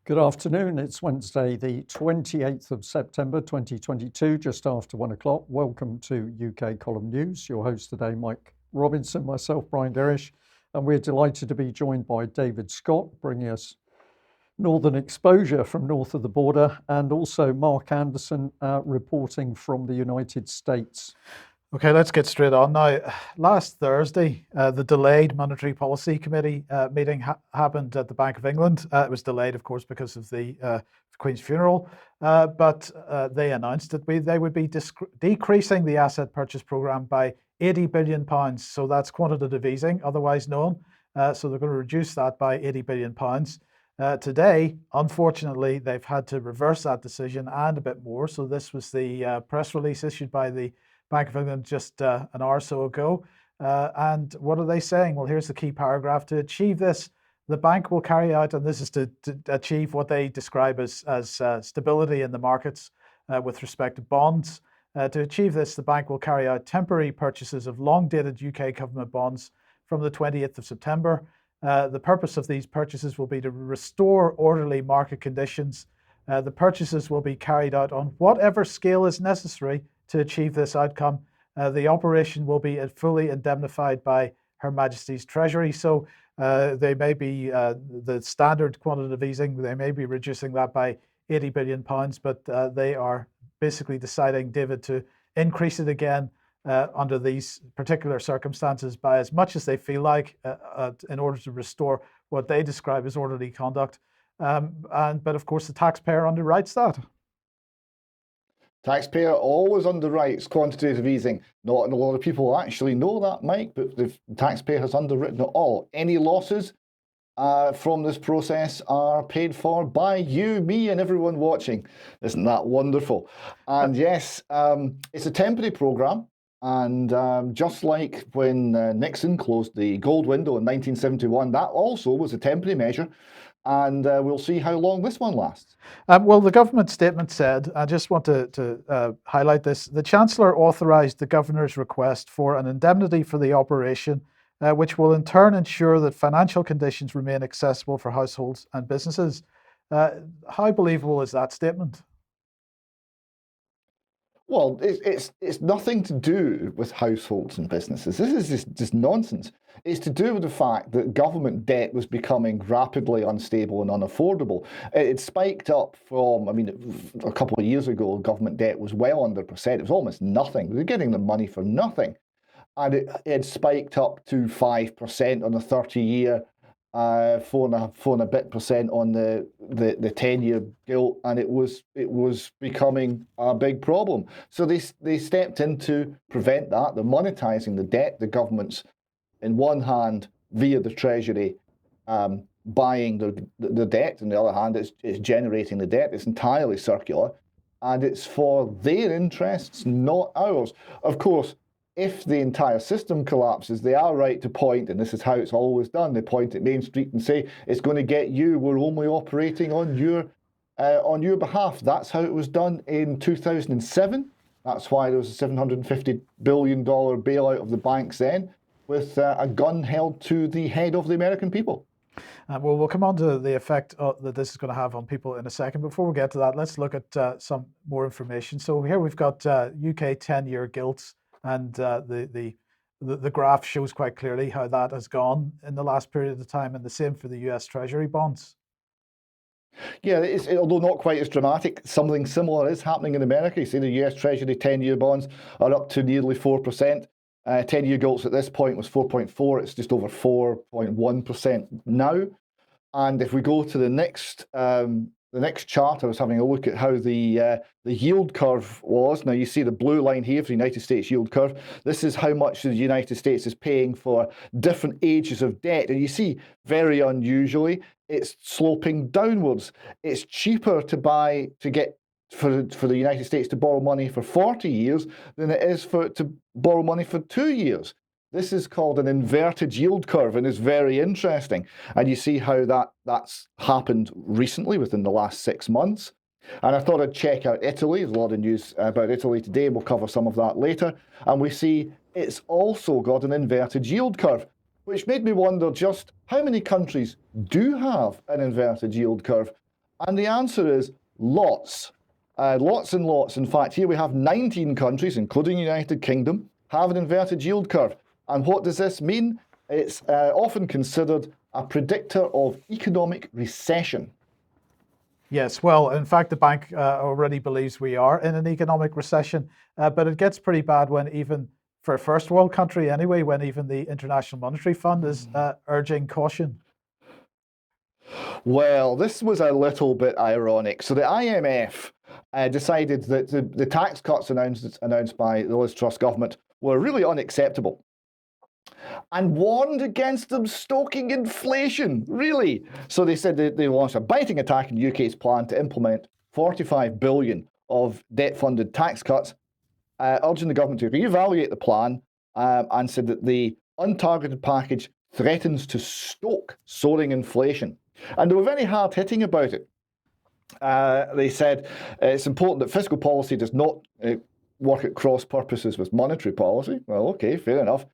Good afternoon. It's Wednesday, the 28th of September 2022, just after 1 o'clock. Welcome to UK Column News. Your host today, Mike Robinson, myself, Brian Gerrish, and we're delighted to be joined by David Scott, bringing us northern exposure from north of the border, and also Mark Anderson reporting from the United States. Okay, let's get straight on now. Last Thursday, the delayed Monetary Policy Committee meeting happened at the Bank of England. It was delayed, of course, because of the Queen's funeral, but they announced that they would be decreasing the asset purchase programme by £80 billion. So that's quantitative easing, otherwise known. So they're going to reduce that by £80 billion. Today, unfortunately, they've had to reverse that decision and a bit more. So this was the press release issued by the Bank of England just an hour or so ago. And what are they saying? Well, here's the key paragraph. To achieve this, the bank will carry out, and this is to achieve what they describe as stability in the markets with respect to bonds. To achieve this, the bank will carry out temporary purchases of long-dated UK government bonds from the 20th of September. The purpose of these purchases will be to restore orderly market conditions. The purchases will be carried out on whatever scale is necessary to achieve this outcome. The operation will be fully indemnified by Her Majesty's Treasury. So they may be the standard quantitative easing, they may be reducing that by £80 billion, but they are basically deciding, David, to increase it again under these particular circumstances by as much as they feel like in order to restore what they describe as orderly conduct. But of course, the taxpayer underwrites that. Taxpayer always underwrites quantitative easing. Not a lot of people actually know that, Mike, but the taxpayer has underwritten it all. Any losses from this process are paid for by you, me, and everyone watching. Isn't that wonderful? And yes, it's a temporary programme. And just like when Nixon closed the gold window in 1971, that also was a temporary measure. And we'll see how long this one lasts. Well, the government statement said, I just want to highlight this, the Chancellor authorised the Governor's request for an indemnity for the operation, which will in turn ensure that financial conditions remain accessible for households and businesses. How believable is that statement? Well, it's nothing to do with households and businesses. This is just nonsense. It's to do with the fact that government debt was becoming rapidly unstable and unaffordable. It spiked up from, a couple of years ago, government debt was well under percent. It was almost nothing. They were getting the money for nothing. And it spiked up to 5% on the 30-year, 4.5% on the 10-year gilt, and it was becoming a big problem. So they stepped in to prevent that. They're monetising the debt. The government's, in one hand, via the Treasury, buying the debt, and the other hand, it's generating the debt. It's entirely circular, and it's for their interests, not ours. Of course, if the entire system collapses, they are right to point, and this is how it's always done, they point at Main Street and say, it's going to get you, we're only operating on your behalf. That's how it was done in 2007. That's why there was a $750 billion bailout of the banks then, with a gun held to the head of the American people. Well, we'll come on to the effect that this is going to have on people in a second. Before we get to that, let's look at some more information. So here we've got UK 10-year gilts. And the graph shows quite clearly how that has gone in the last period of time, and the same for the US Treasury bonds. Yeah, although not quite as dramatic, something similar is happening in America. You see the US Treasury 10-year bonds are up to nearly 4%. 10-year gilts at this point was 4.4. It's just over 4.1% now. And if we go to the next chart, I was having a look at how the yield curve was. Now you see the blue line here for the United States yield curve. This is how much the United States is paying for different ages of debt. And you see, very unusually, it's sloping downwards. It's cheaper for the United States to borrow money for 40 years than it is to borrow money for 2 years. This is called an inverted yield curve, and is very interesting. And you see how that's happened recently within the last 6 months. And I thought I'd check out Italy. There's a lot of news about Italy today, and we'll cover some of that later. And we see it's also got an inverted yield curve, which made me wonder just how many countries do have an inverted yield curve. And the answer is lots. Lots and lots. In fact, here we have 19 countries, including the United Kingdom, have an inverted yield curve. And what does this mean? It's often considered a predictor of economic recession. Yes, well, in fact, the bank already believes we are in an economic recession, but it gets pretty bad when even, for a first world country anyway, when even the International Monetary Fund is urging caution. Well, this was a little bit ironic. So the IMF decided that the tax cuts announced by the Liz Truss government were really unacceptable and warned against them stoking inflation, really. So they said they launched a biting attack on the UK's plan to implement 45 billion of debt-funded tax cuts, urging the government to reevaluate the plan and said that the untargeted package threatens to stoke soaring inflation. And they were very hard-hitting about it. They said it's important that fiscal policy does not work at cross purposes with monetary policy. Well, okay, fair enough.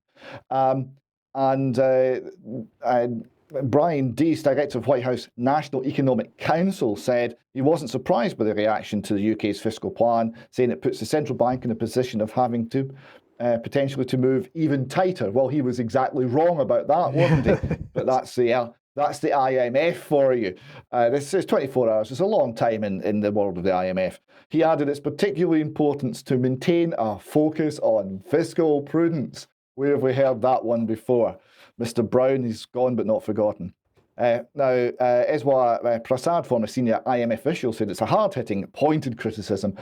Brian Deese, director of White House National Economic Council, said he wasn't surprised by the reaction to the UK's fiscal plan, saying it puts the central bank in a position of having to potentially to move even tighter. Well, he was exactly wrong about that, wasn't he? But that's the IMF for you. This is 24 hours. It's a long time in the world of the IMF. He added it's particularly important to maintain a focus on fiscal prudence. Where have we heard that one before? Mr. Brown, he's gone but not forgotten. Now, Eswa Prasad, former senior IMF official, said it's a hard-hitting, pointed criticism,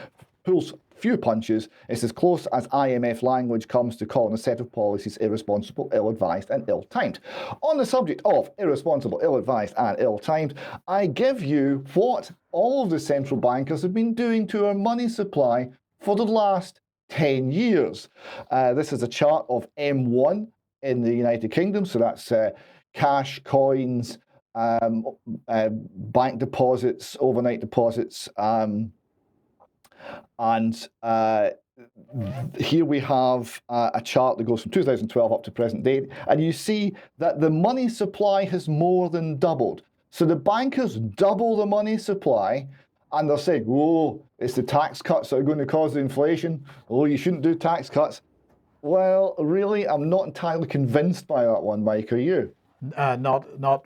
pulls few punches. It's as close as IMF language comes to calling a set of policies irresponsible, ill-advised and ill-timed. On the subject of irresponsible, ill-advised and ill-timed, I give you what all of the central bankers have been doing to our money supply for the last 10 years. This is a chart of M1 in the United Kingdom, so that's cash, coins, bank deposits, overnight deposits, and here we have a chart that goes from 2012 up to present date, and you see that the money supply has more than doubled. So the bankers double the money supply, and they're saying, oh, it's the tax cuts that are going to cause the inflation. Oh, you shouldn't do tax cuts. Well, really, I'm not entirely convinced by that one, Mike. Are you? Not not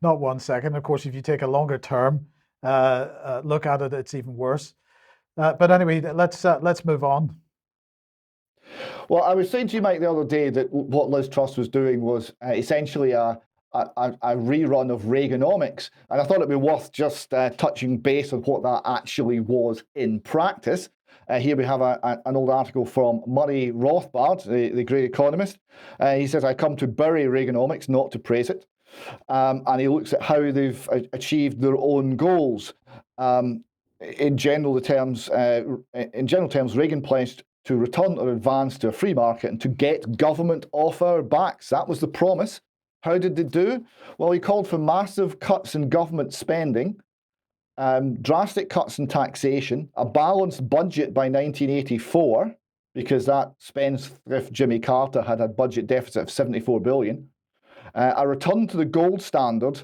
1 second. Of course, if you take a longer term look at it, it's even worse. But anyway, let's move on. Well, I was saying to you, Mike, the other day that what Liz Truss was doing was essentially a rerun of Reaganomics, and I thought it'd be worth just touching base on what that actually was in practice. Here we have an old article from Murray Rothbard, the great economist. He says, I come to bury Reaganomics, not to praise it. And he looks at how they've achieved their own goals. In general terms, Reagan pledged to return or advance to a free market and to get government off our backs. That was the promise. How did they do? Well, he called for massive cuts in government spending, drastic cuts in taxation, a balanced budget by 1984, because that spendthrift Jimmy Carter had a budget deficit of 74 billion, a return to the gold standard,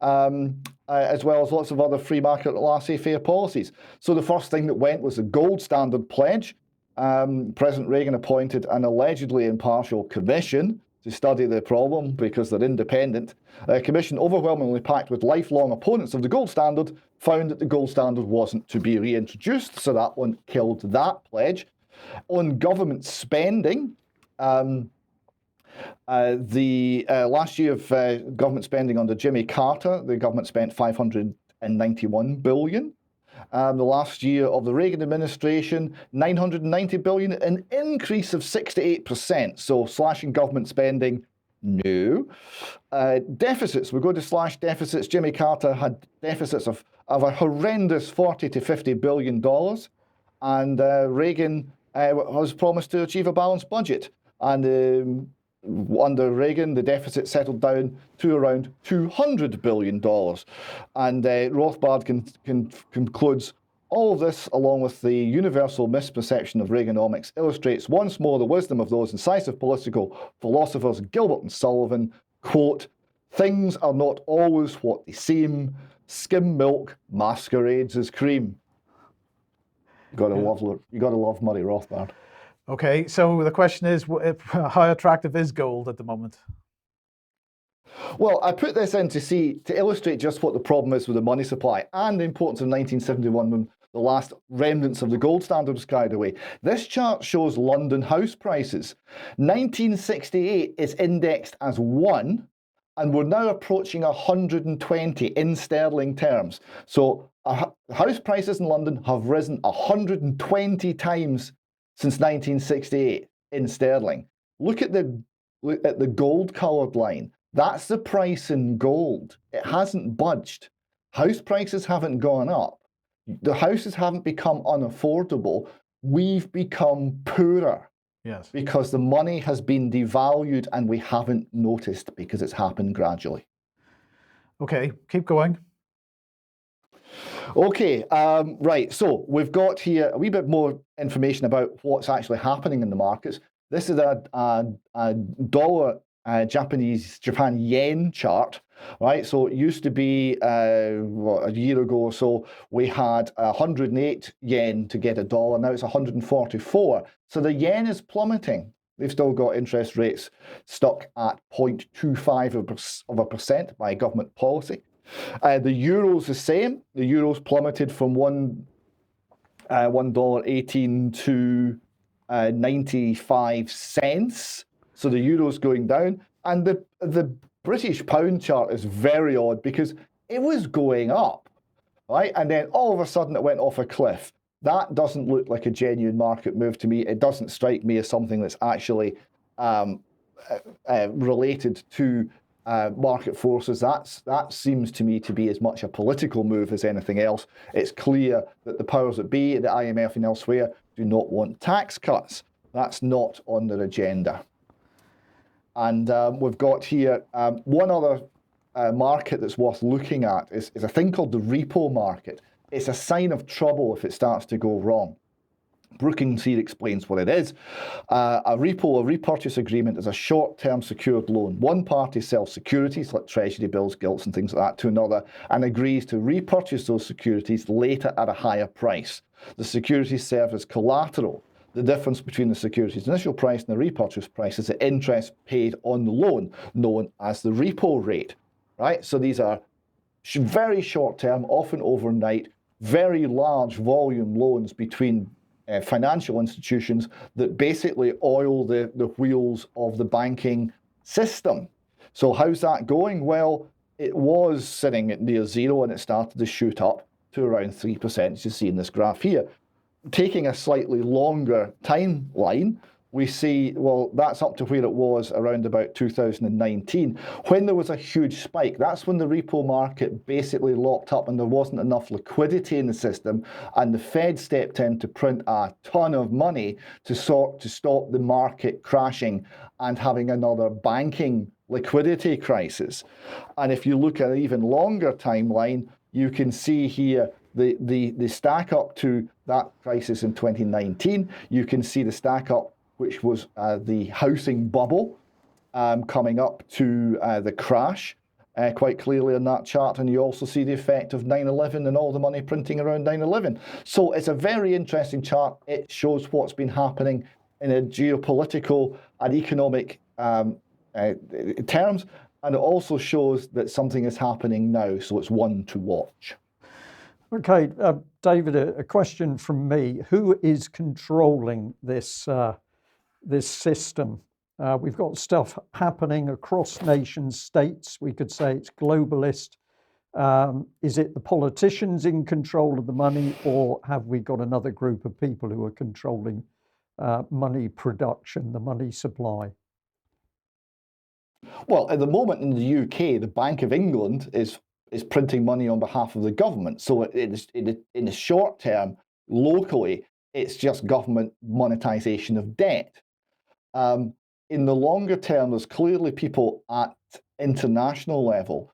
as well as lots of other free market laissez-faire policies. So the first thing that went was the gold standard pledge. President Reagan appointed an allegedly impartial commission to study the problem because they're independent. A commission overwhelmingly packed with lifelong opponents of the gold standard found that the gold standard wasn't to be reintroduced, so that one killed that pledge. On government spending, the last year of government spending under Jimmy Carter, the government spent $591 billion. The last year of the Reagan administration, $990 billion, an increase of 68%. So slashing government spending, no. Deficits, we're going to slash deficits. Jimmy Carter had deficits of a horrendous $40 to $50 billion. And Reagan was promised to achieve a balanced budget. And under Reagan, the deficit settled down to around $200 billion. And Rothbard concludes, all of this, along with the universal misperception of Reaganomics, illustrates once more the wisdom of those incisive political philosophers, Gilbert and Sullivan, quote, things are not always what they seem. Skim milk masquerades as cream. You gotta love Murray Rothbard. Okay, so the question is, how attractive is gold at the moment? Well, I put this in to illustrate just what the problem is with the money supply and the importance of 1971 when the last remnants of the gold standard was carried away. This chart shows London house prices. 1968 is indexed as 1, and we're now approaching 120 in sterling terms. So house prices in London have risen 120 times since 1968 in sterling. Look at the gold-coloured line. That's the price in gold. It hasn't budged. House prices haven't gone up. The houses haven't become unaffordable. We've become poorer. Yes. Because the money has been devalued and we haven't noticed because it's happened gradually. Okay, keep going. Okay, right. So we've got here a wee bit more information about what's actually happening in the markets. This is a dollar Japan yen chart, right? So it used to be a year ago or so, we had 108 yen to get a dollar. Now it's 144. So the yen is plummeting. They've still got interest rates stuck at 0.25% by government policy. The euro's the same. The euro's plummeted from $1.18 to 95 cents. So the euro's going down. And the British pound chart is very odd because it was going up, right? And then all of a sudden it went off a cliff. That doesn't look like a genuine market move to me. It doesn't strike me as something that's actually related to market forces. That seems to me to be as much a political move as anything else. It's clear that the powers that be, the IMF and elsewhere, do not want tax cuts. That's not on their agenda. And we've got here one other market that's worth looking at is a thing called the repo market. It's a sign of trouble if it starts to go wrong. Brookings here explains what it is. A repo, a repurchase agreement, is a short-term secured loan. One party sells securities like treasury bills, gilts and things like that to another and agrees to repurchase those securities later at a higher price. The securities serve as collateral. The difference between the securities initial price and the repurchase price is the interest paid on the loan, known as the repo rate, right? So these are very short-term, often overnight, very large volume loans between financial institutions that basically oil the wheels of the banking system. So how's that going? Well, it was sitting at near zero and it started to shoot up to around 3%, as you see in this graph here. Taking a slightly longer timeline, we see, well, that's up to where it was around about 2019. When there was a huge spike, that's when the repo market basically locked up and there wasn't enough liquidity in the system, and the Fed stepped in to print a ton of money to stop the market crashing and having another banking liquidity crisis. And if you look at an even longer timeline, you can see here the stack up to that crisis in 2019. You can see the stack up, which was the housing bubble, coming up to the crash quite clearly on that chart. And you also see the effect of 9/11 and all the money printing around 9/11. So it's a very interesting chart. It shows what's been happening in a geopolitical and economic terms. And it also shows that something is happening now. So it's one to watch. Okay, David, a question from me. Who is controlling this this system? We've got stuff happening across nation states. We could say it's globalist. Is it the politicians in control of the money, or have we got another group of people who are controlling money production, the money supply? Well, at the moment in the UK, the Bank of England is printing money on behalf of the government. So in the short term, locally, it's just government monetization of debt. In the longer term, there's clearly people at international level,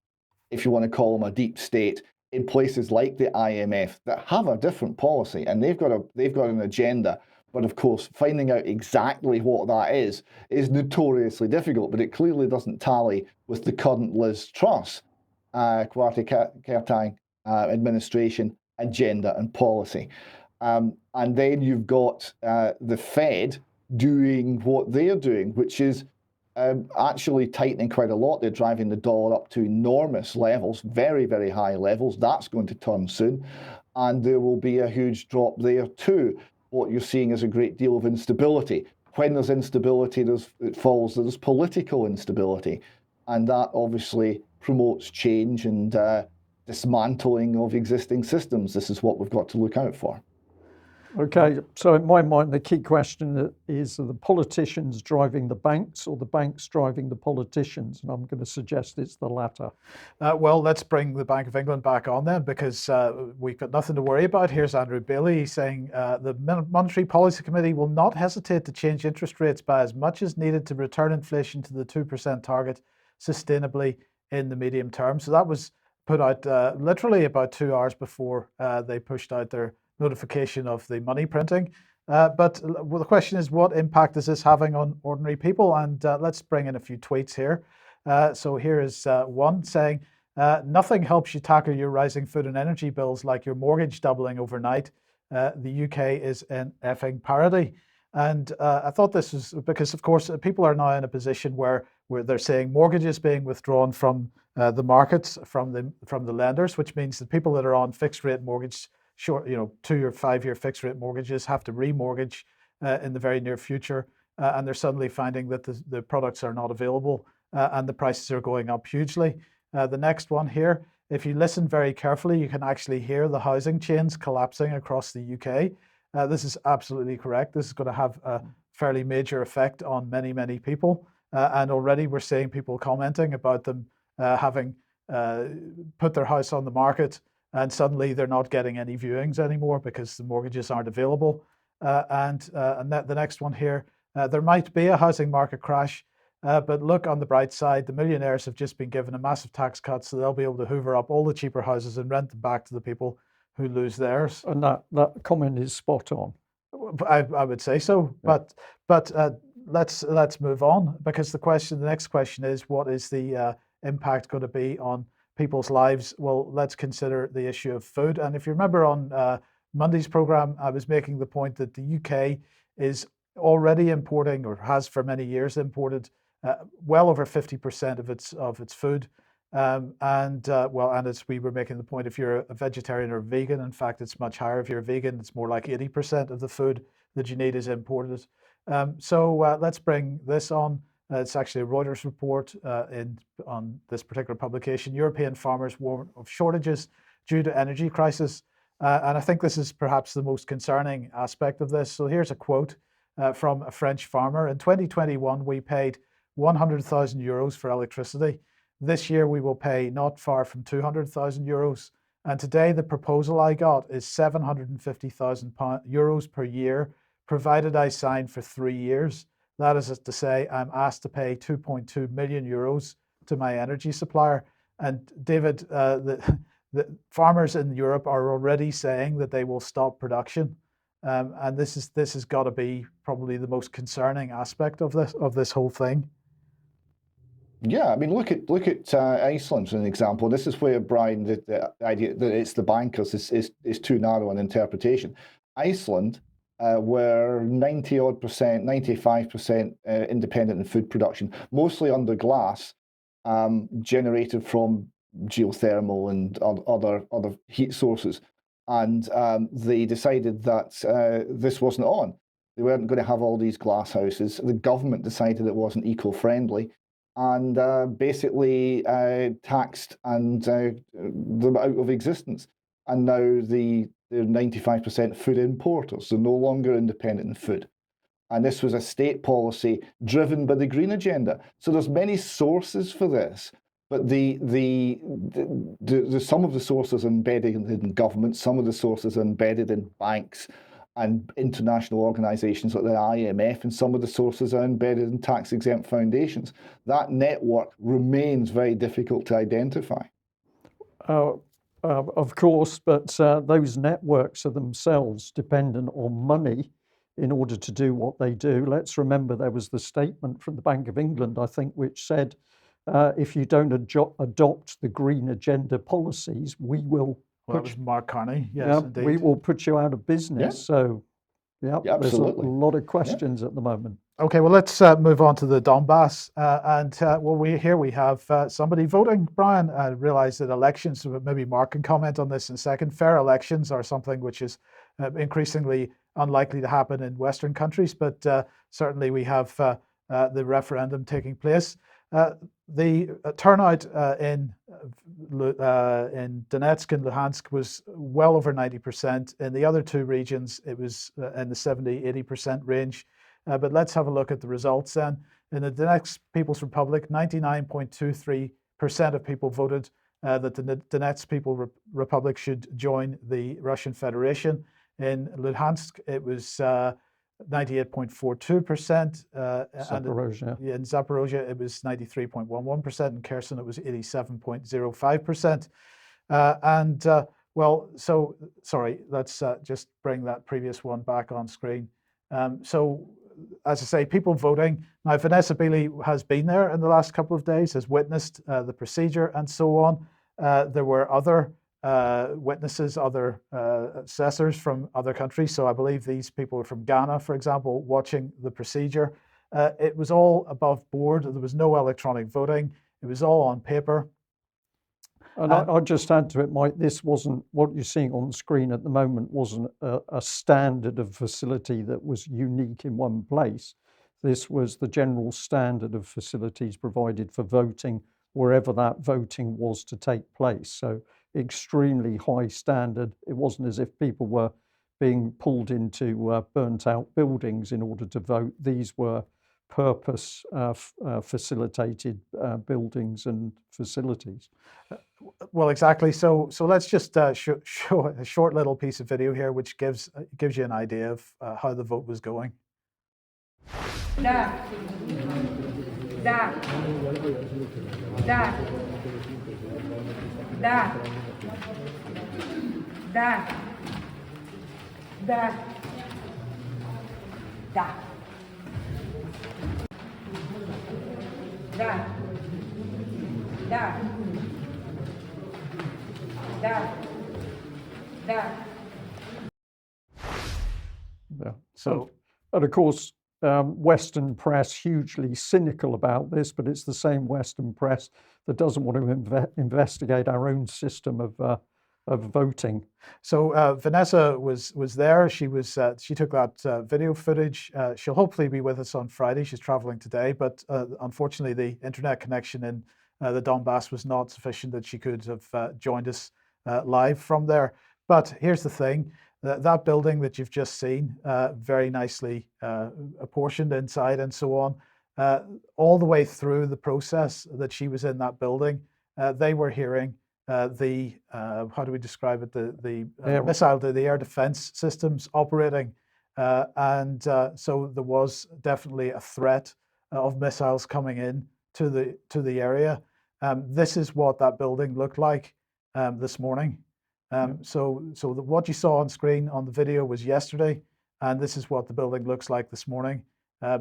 if you want to call them a deep state, in places like the IMF that have a different policy, and they've got an agenda. But of course, finding out exactly what that is notoriously difficult. But it clearly doesn't tally with the current Liz Truss Kwasi Kwarteng administration agenda and policy. And then you've got the Fed doing what they're doing, which is actually tightening quite a lot. They're driving the dollar up to enormous levels, very, very high levels. That's going to turn soon. And there will be a huge drop there too. What you're seeing is a great deal of instability. When there's instability, there's political instability. And that obviously promotes change and dismantling of existing systems. This is what we've got to look out for. Okay, so in my mind, the key question is, are the politicians driving the banks or the banks driving the politicians? And I'm going to suggest it's the latter. Well, let's bring the Bank of England back on then, because we've got nothing to worry about. Here's Andrew Bailey saying the Monetary Policy Committee will not hesitate to change interest rates by as much as needed to return inflation to the 2% target sustainably in the medium term. So that was put out literally about 2 hours before they pushed out their notification of the money printing. But the question is, what impact is this having on ordinary people? And let's bring in a few tweets here. So here is one saying, nothing helps you tackle your rising food and energy bills like your mortgage doubling overnight. The UK is in effing parody. And I thought this was because, of course, people are now in a position where they're saying mortgages being withdrawn from the markets, from the lenders, which means that people that are on fixed rate mortgage, 2 or 5 year fixed rate mortgages, have to remortgage in the very near future, and they're suddenly finding that the products are not available and the prices are going up hugely. The next one here, if you listen very carefully, you can actually hear the housing chains collapsing across the UK. This is absolutely correct. This is going to have a fairly major effect on many, many people, and already we're seeing people commenting about them having put their house on the market, and suddenly they're not getting any viewings anymore because the mortgages aren't available. And the next one here, there might be a housing market crash, but look on the bright side, the millionaires have just been given a massive tax cut, so they'll be able to hoover up all the cheaper houses and rent them back to the people who lose theirs. And that comment is spot on. I would say so, yeah. But let's move on, because the next question is, what is the impact going to be on people's lives? Well, let's consider the issue of food. And if you remember on Monday's program, I was making the point that the UK is already importing, or has for many years imported, well over 50% of its food. And as we were making the point, if you're a vegetarian or vegan, in fact, it's much higher. If you're a vegan, it's more like 80% of the food that you need is imported. So let's bring this on. It's actually a Reuters report on this particular publication. European farmers warn of shortages due to energy crisis. And I think this is perhaps the most concerning aspect of this. So here's a quote from a French farmer. In 2021, we paid 100,000 euros for electricity. This year, we will pay not far from 200,000 euros. And today, the proposal I got is 750,000 euros per year, provided I sign for 3 years. That is to say, I'm asked to pay 2.2 million euros to my energy supplier. And David, the farmers in Europe are already saying that they will stop production. And this has got to be probably the most concerning aspect of this whole thing. Yeah, I mean, look at Iceland as an example. This is where, Brian, the idea that it's the bankers is too narrow an interpretation. Iceland were 90-odd%, 95% independent in food production, mostly under glass, generated from geothermal and other heat sources. And they decided that this wasn't on. They weren't going to have all these glass houses. The government decided it wasn't eco-friendly, and basically taxed and them out of existence. And now they're 95% food importers. They're no longer independent in food. And this was a state policy driven by the green agenda. So there's many sources for this, but the some of the sources are embedded in government, some of the sources are embedded in banks and international organizations like the IMF, and some of the sources are embedded in tax-exempt foundations. That network remains very difficult to identify. Of course, but those networks are themselves dependent on money in order to do what they do. Let's remember there was the statement from the Bank of England, I think, which said, if you don't adopt the green agenda policies, we will Well, that Put was Mark Carney. Yes, yeah, indeed. we will put you out of business. So, yeah, Yeah, there's a absolutely. lot of Yeah. questions at the moment. Okay, well, let's move on to the Donbass. Well, we have somebody voting. Brian, I realize that elections, maybe Mark can comment on this in a second. Fair elections are something which is increasingly unlikely to happen in Western countries, but certainly we have the referendum taking place. The turnout in Donetsk and Luhansk was well over 90%. In the other two regions, it was in the 70-80% range. But let's have a look at the results then. In the Donetsk People's Republic, 99.23% of people voted that the Donetsk People's Republic should join the Russian Federation. In Luhansk, it was 98.42%. Zaporozhye. In Zaporozhye, it was 93.11%. In Kherson, it was 87.05%. Well, so sorry, let's just bring that previous one back on screen. So, as I say, people voting. Now, Vanessa Beeley has been there in the last couple of days, has witnessed the procedure and so on. There were other witnesses, other assessors from other countries. So I believe these people were from Ghana, for example, watching the procedure. It was all above board. There was no electronic voting. It was all on paper. And I'll just add to it, Mike, this wasn't, what you're seeing on the screen at the moment wasn't a standard of facility that was unique in one place. This was the general standard of facilities provided for voting wherever that voting was to take place. So extremely high standard. It wasn't as if people were being pulled into burnt out buildings in order to vote. These were purpose facilitated buildings and facilities. Well, exactly. So let's just show a short little piece of video here, which gives you an idea of how the vote was going. Да. Да. Да. Да. Да. Да. Да. Да. Да. Да. Да. Yeah. So, and of course, Western press hugely cynical about this, but it's the same Western press that doesn't want to investigate our own system of voting. So Vanessa was there. She took that video footage. She'll hopefully be with us on Friday. She's traveling today, but unfortunately, the internet connection in the Donbass was not sufficient that she could have joined us live from there. But here's the thing. That building that you've just seen, very nicely apportioned inside and so on, all the way through the process that she was in that building, they were hearing the how do we describe it? The missile, the air defense systems operating, and so there was definitely a threat of missiles coming in to the area. This is what that building looked like this morning. So what you saw on screen on the video was yesterday, and this is what the building looks like this morning,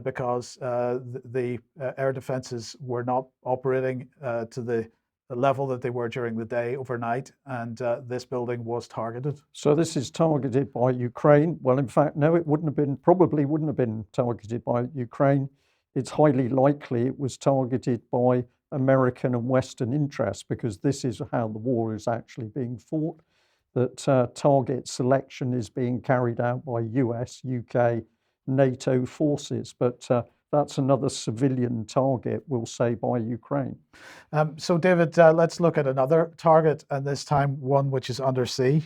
because the air defenses were not operating to the level that they were during the day overnight, and this building was targeted. So this is targeted by Ukraine. Well, in fact, no, it probably wouldn't have been targeted by Ukraine. It's highly likely it was targeted by American and Western interests, because this is how the war is actually being fought, that target selection is being carried out by US, UK, NATO forces. But that's another civilian target, we'll say, by Ukraine. So David, let's look at another target, and this time one which is undersea.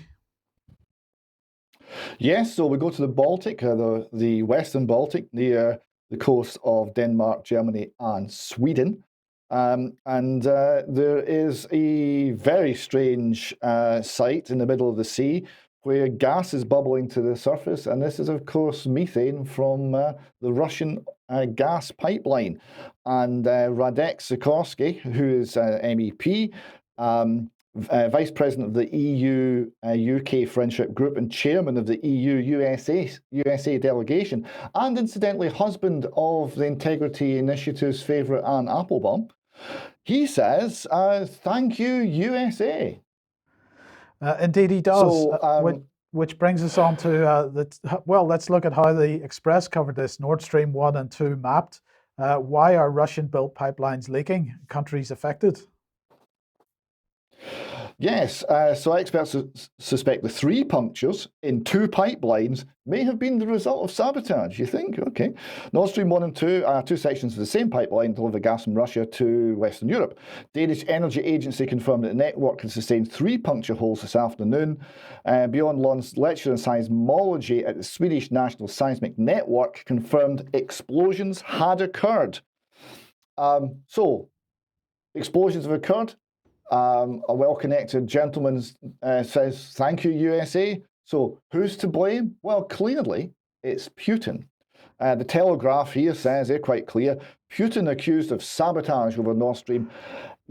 Yes, so we go to the Baltic, the Western Baltic, near the coast of Denmark, Germany, and Sweden. There is a very strange site in the middle of the sea where gas is bubbling to the surface, and this is, of course, methane from the Russian gas pipeline. And Radek Sikorski, who is MEP, Vice President of the EU UK Friendship Group and Chairman of the EU USA delegation, and incidentally husband of the Integrity Initiative's favourite Anne Applebaum, he says, thank you, USA. Indeed, he does. So, Which brings us on to let's look at how the Express covered this. Nord Stream 1 and 2 mapped. Why are Russian-built pipelines leaking? Countries affected? Yes, so experts suspect the 3 punctures in 2 pipelines may have been the result of sabotage. You think? Okay. Nord Stream 1 and 2 are 2 sections of the same pipeline deliver gas from Russia to Western Europe. Danish Energy Agency confirmed that the network had sustained 3 puncture holes this afternoon. Bjorn Lund's lecturer in seismology at the Swedish National Seismic Network confirmed explosions had occurred. So, explosions have occurred. A well-connected gentleman says, thank you, USA. So who's to blame? Well, clearly, it's Putin. The Telegraph here says, they're quite clear, Putin accused of sabotage over Nord Stream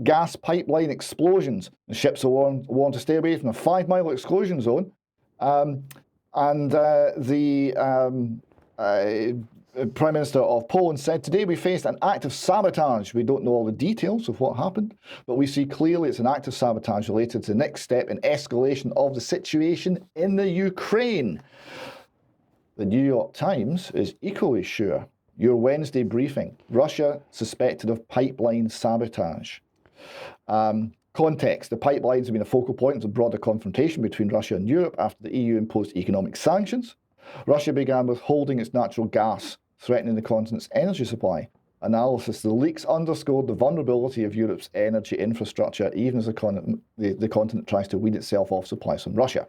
gas pipeline explosions. The ships are warned to stay away from a 5-mile exclusion zone. Prime Minister of Poland said, today we faced an act of sabotage. We don't know all the details of what happened, but we see clearly it's an act of sabotage related to the next step in escalation of the situation in the Ukraine. The New York Times is equally sure. Your Wednesday briefing, Russia suspected of pipeline sabotage. Context, the pipelines have been a focal point of the broader confrontation between Russia and Europe after the EU imposed economic sanctions. Russia began withholding its natural gas, threatening the continent's energy supply. Analysis, the leaks underscored the vulnerability of Europe's energy infrastructure, even as the continent tries to wean itself off supplies from Russia.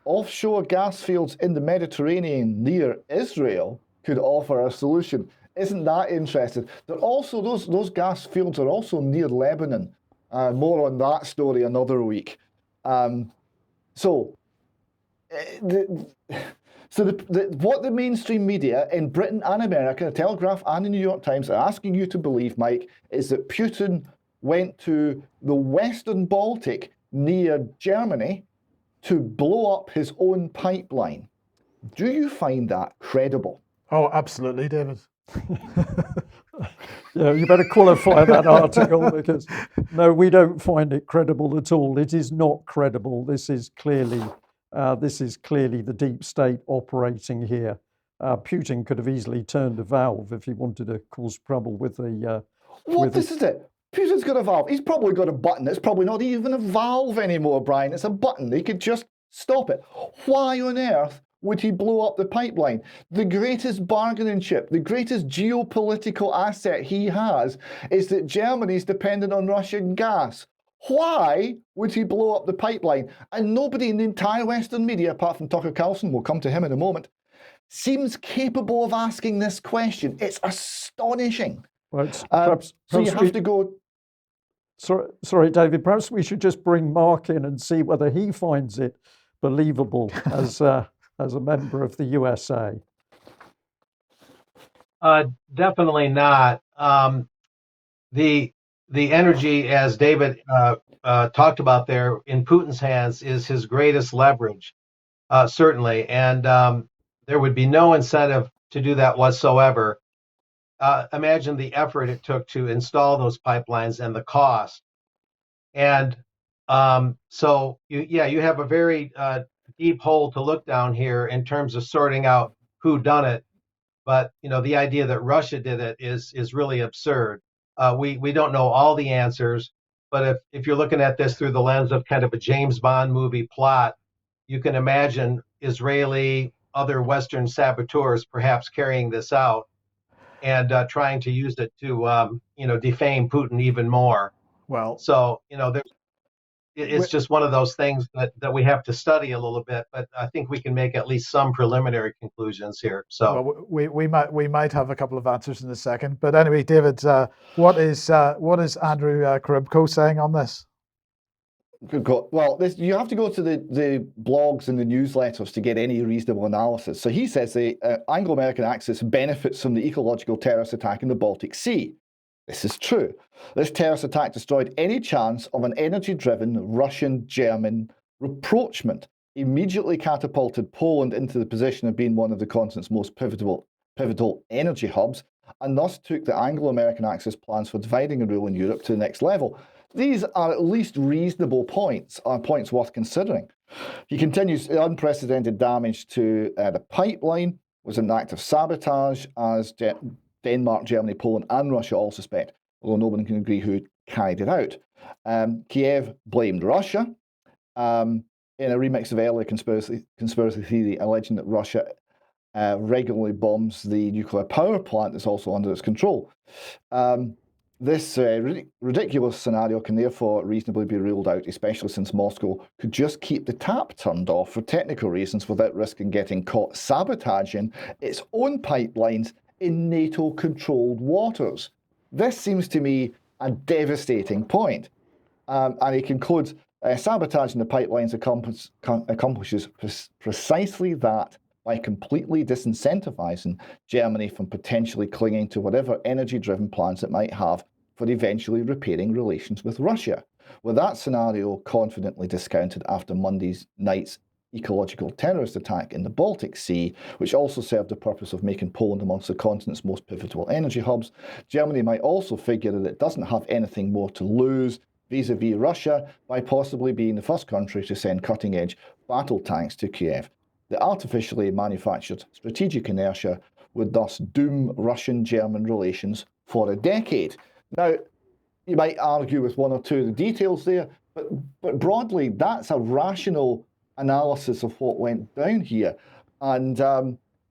Offshore gas fields in the Mediterranean near Israel could offer a solution. Isn't that interesting? They're also, those gas fields are also near Lebanon. More on that story another week. What the mainstream media in Britain and America, the Telegraph and the New York Times, are asking you to believe, Mike, is that Putin went to the Western Baltic near Germany to blow up his own pipeline. Do you find that credible? Oh, absolutely, David. Yeah, you better qualify that article, because no, we don't find it credible at all. It is not credible. This is clearly the deep state operating here. Putin could have easily turned a valve if he wanted to cause trouble with the. This is it. Putin's got a valve. He's probably got a button. It's probably not even a valve anymore, Brian. It's a button. They could just stop it. Why on earth would he blow up the pipeline? The greatest bargaining chip, the greatest geopolitical asset he has is that Germany's dependent on Russian gas. Why would he blow up the pipeline? And nobody in the entire Western media, apart from Tucker Carlson, we'll come to him in a moment, seems capable of asking this question. It's astonishing. Well, so you have to go... Sorry, David, perhaps we should just bring Mark in and see whether he finds it believable as a member of the USA. Definitely not. The energy, as David talked about there, in Putin's hands is his greatest leverage, certainly. And there would be no incentive to do that whatsoever. Imagine the effort it took to install those pipelines and the cost. And so, you have a very deep hole to look down here in terms of sorting out who done it. But, the idea that Russia did it is really absurd. We don't know all the answers, but if you're looking at this through the lens of kind of a James Bond movie plot, you can imagine Israeli, other Western saboteurs perhaps carrying this out and trying to use it to, defame Putin even more. Well, so, it's just one of those things that we have to study a little bit, but I think we can make at least some preliminary conclusions here. So we might have a couple of answers in a second. But anyway, David, what is Andrew Karibko saying on this? Good God. Well, you have to go to the blogs and the newsletters to get any reasonable analysis. So he says the Anglo-American Axis benefits from the ecological terrorist attack in the Baltic Sea. This is true. This terrorist attack destroyed any chance of an energy-driven Russian-German rapprochement, immediately catapulted Poland into the position of being one of the continent's most pivotal energy hubs, and thus took the Anglo-American Axis plans for dividing and ruling Europe to the next level. These are at least reasonable points, points worth considering. He continues, unprecedented damage to the pipeline was an act of sabotage, as Denmark, Germany, Poland, and Russia all suspect, although no one can agree who carried it out. Kiev blamed Russia in a remix of earlier conspiracy theory alleging that Russia regularly bombs the nuclear power plant that's also under its control. This ridiculous scenario can therefore reasonably be ruled out, especially since Moscow could just keep the tap turned off for technical reasons without risking getting caught sabotaging its own pipelines in NATO-controlled waters. This seems to me a devastating point. And he concludes, sabotaging the pipelines accomplishes precisely that by completely disincentivizing Germany from potentially clinging to whatever energy-driven plans it might have for eventually repairing relations with Russia. With that scenario confidently discounted after Monday night's ecological terrorist attack in the Baltic Sea, which also served the purpose of making Poland amongst the continent's most pivotal energy hubs, Germany might also figure that it doesn't have anything more to lose vis-a-vis Russia by possibly being the first country to send cutting-edge battle tanks to Kiev. The artificially manufactured strategic inertia would thus doom Russian-German relations for a decade. Now, you might argue with one or two of the details there, but broadly, that's a rational analysis of what went down here. And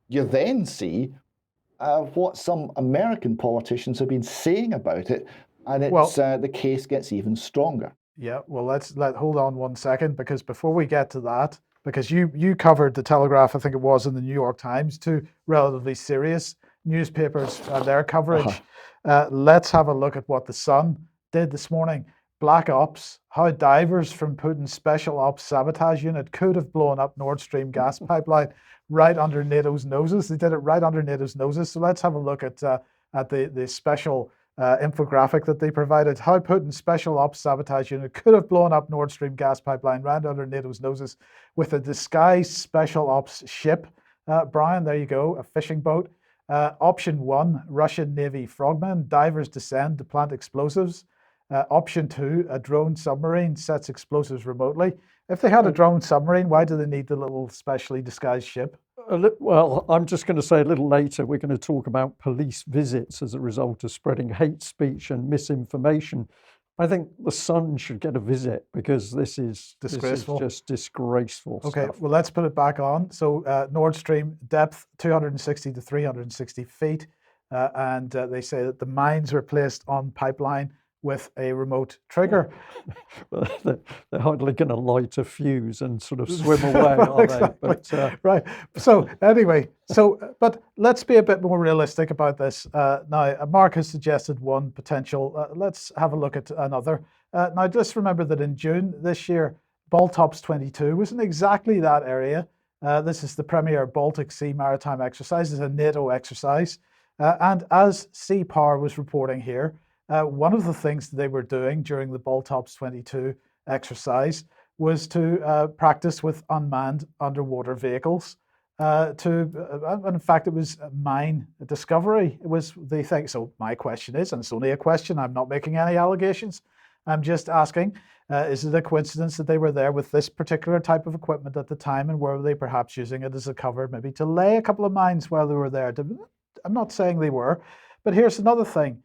you then see what some American politicians have been saying about it, and it's the case gets even stronger. Yeah, well, let's hold on 1 second, because before we get to that, because you covered the Telegraph, I think it was, in the New York Times, two relatively serious newspapers, their coverage. Let's have a look at what the Sun did this morning. Black Ops, how divers from Putin's Special Ops Sabotage Unit could have blown up Nord Stream gas pipeline right under NATO's noses. They did it right under NATO's noses. So let's have a look at the special infographic that they provided. How Putin's Special Ops Sabotage Unit could have blown up Nord Stream gas pipeline right under NATO's noses with a disguised Special Ops ship. Brian, there you go, a fishing boat. Option 1, Russian Navy frogmen. Divers descend to plant explosives. Option 2, a drone submarine sets explosives remotely. If they had a drone submarine, why do they need the little specially disguised ship? Well, I'm just going to say a little later, we're going to talk about police visits as a result of spreading hate speech and misinformation. I think the Sun should get a visit, because this is disgraceful. This is just disgraceful Okay, stuff. well, let's put it back on. So Nord Stream depth 260 to 360 feet. And they say that the mines were placed on pipeline with a remote trigger. Well, they're hardly going to light a fuse and sort of swim away, are Exactly. they? But, right. So anyway, but let's be a bit more realistic about this. Now, Mark has suggested one potential. Let's have a look at another. Now, just remember that in June this year, Baltops 22 was in exactly that area. This is the premier Baltic Sea maritime exercise. It's a NATO exercise. And as Sea Power was reporting here, one of the things that they were doing during the Baltops 22 exercise was to practice with unmanned underwater vehicles. In fact, it was mine discovery. It was the thing. So my question is, and it's only a question, I'm not making any allegations, I'm just asking, is it a coincidence that they were there with this particular type of equipment at the time, and were they perhaps using it as a cover, maybe to lay a couple of mines while they were there? I'm not saying they were, but here's another thing.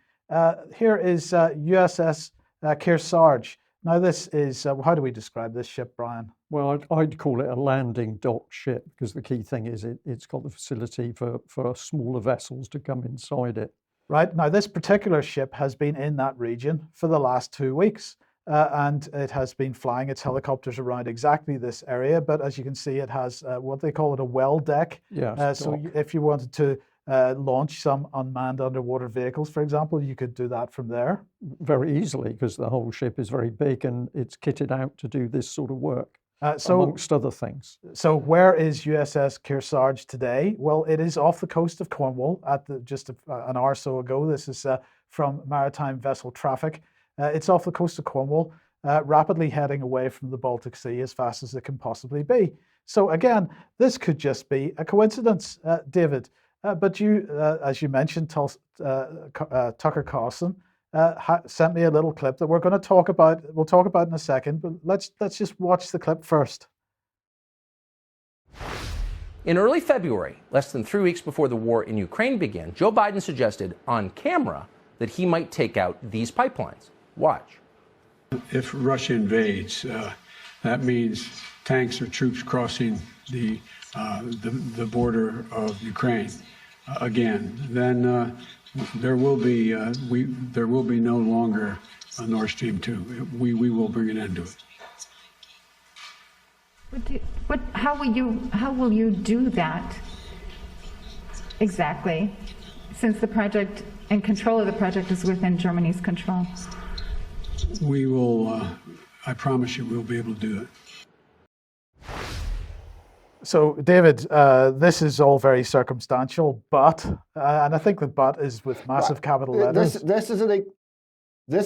Here is USS Kearsarge. Now this is, how do we describe this ship, Brian? well, I'd call it a landing dock ship, because the key thing is it's got the facility for smaller vessels to come inside it. Right, now this particular ship has been in that region for the last 2 weeks. And it has been flying its helicopters around exactly this area. But as you can see, it has what they call it a well deck. Yes, So if you wanted to launch some unmanned underwater vehicles, for example, you could do that from there. very easily, because the whole ship is very big and it's kitted out to do this sort of work, amongst other things. So where is USS Kearsarge today? Well, it is off the coast of Cornwall at just an hour or so ago. This is from Maritime Vessel Traffic. It's off the coast of Cornwall, rapidly heading away from the Baltic Sea as fast as it can possibly be. So again, this could just be a coincidence, David. But you, as you mentioned, Tucker Carlson sent me a little clip that we're going to talk about. We'll talk about in a second, but let's just watch the clip first. In early February, less than 3 weeks before the war in Ukraine began, Joe Biden suggested on camera that he might take out these pipelines. Watch. If Russia invades, that means tanks or troops crossing the border of Ukraine again. Then there will be no longer a Nord Stream 2. We will bring an end to it. How will you do that exactly, since the project and control of the project is within Germany's control? We will, I promise you, we'll be able to do it. So, David, this is all very circumstantial, but, and I think the but is with massive capital letters. This is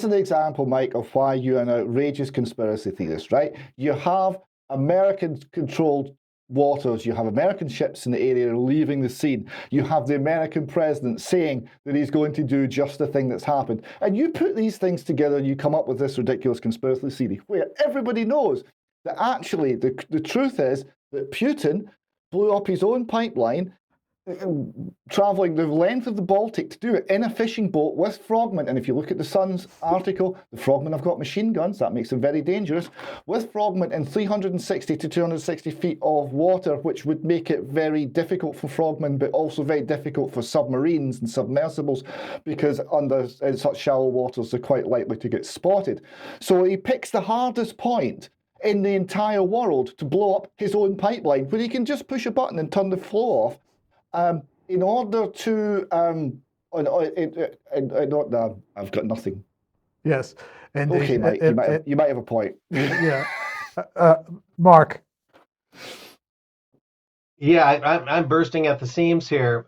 an example, Mike, of why you're an outrageous conspiracy theorist, right? You have American-controlled waters, you have American ships in the area leaving the scene, you have the American president saying that he's going to do just the thing that's happened, and you put these things together and you come up with this ridiculous conspiracy theory where everybody knows that actually the truth is that Putin blew up his own pipeline traveling the length of the Baltic to do it in a fishing boat with frogmen. And if you look at the Sun's article, the frogmen have got machine guns. That makes them very dangerous. With frogmen in 360 to 260 feet of water, which would make it very difficult for frogmen, but also very difficult for submarines and submersibles, because in such shallow waters, they're quite likely to get spotted. So he picks the hardest point in the entire world to blow up his own pipeline, where he can just push a button and turn the flow off. In order to, I've got nothing. Yes. Indeed. Okay, Mike, you might have a point. Yeah. Mark. Yeah, I'm bursting at the seams here.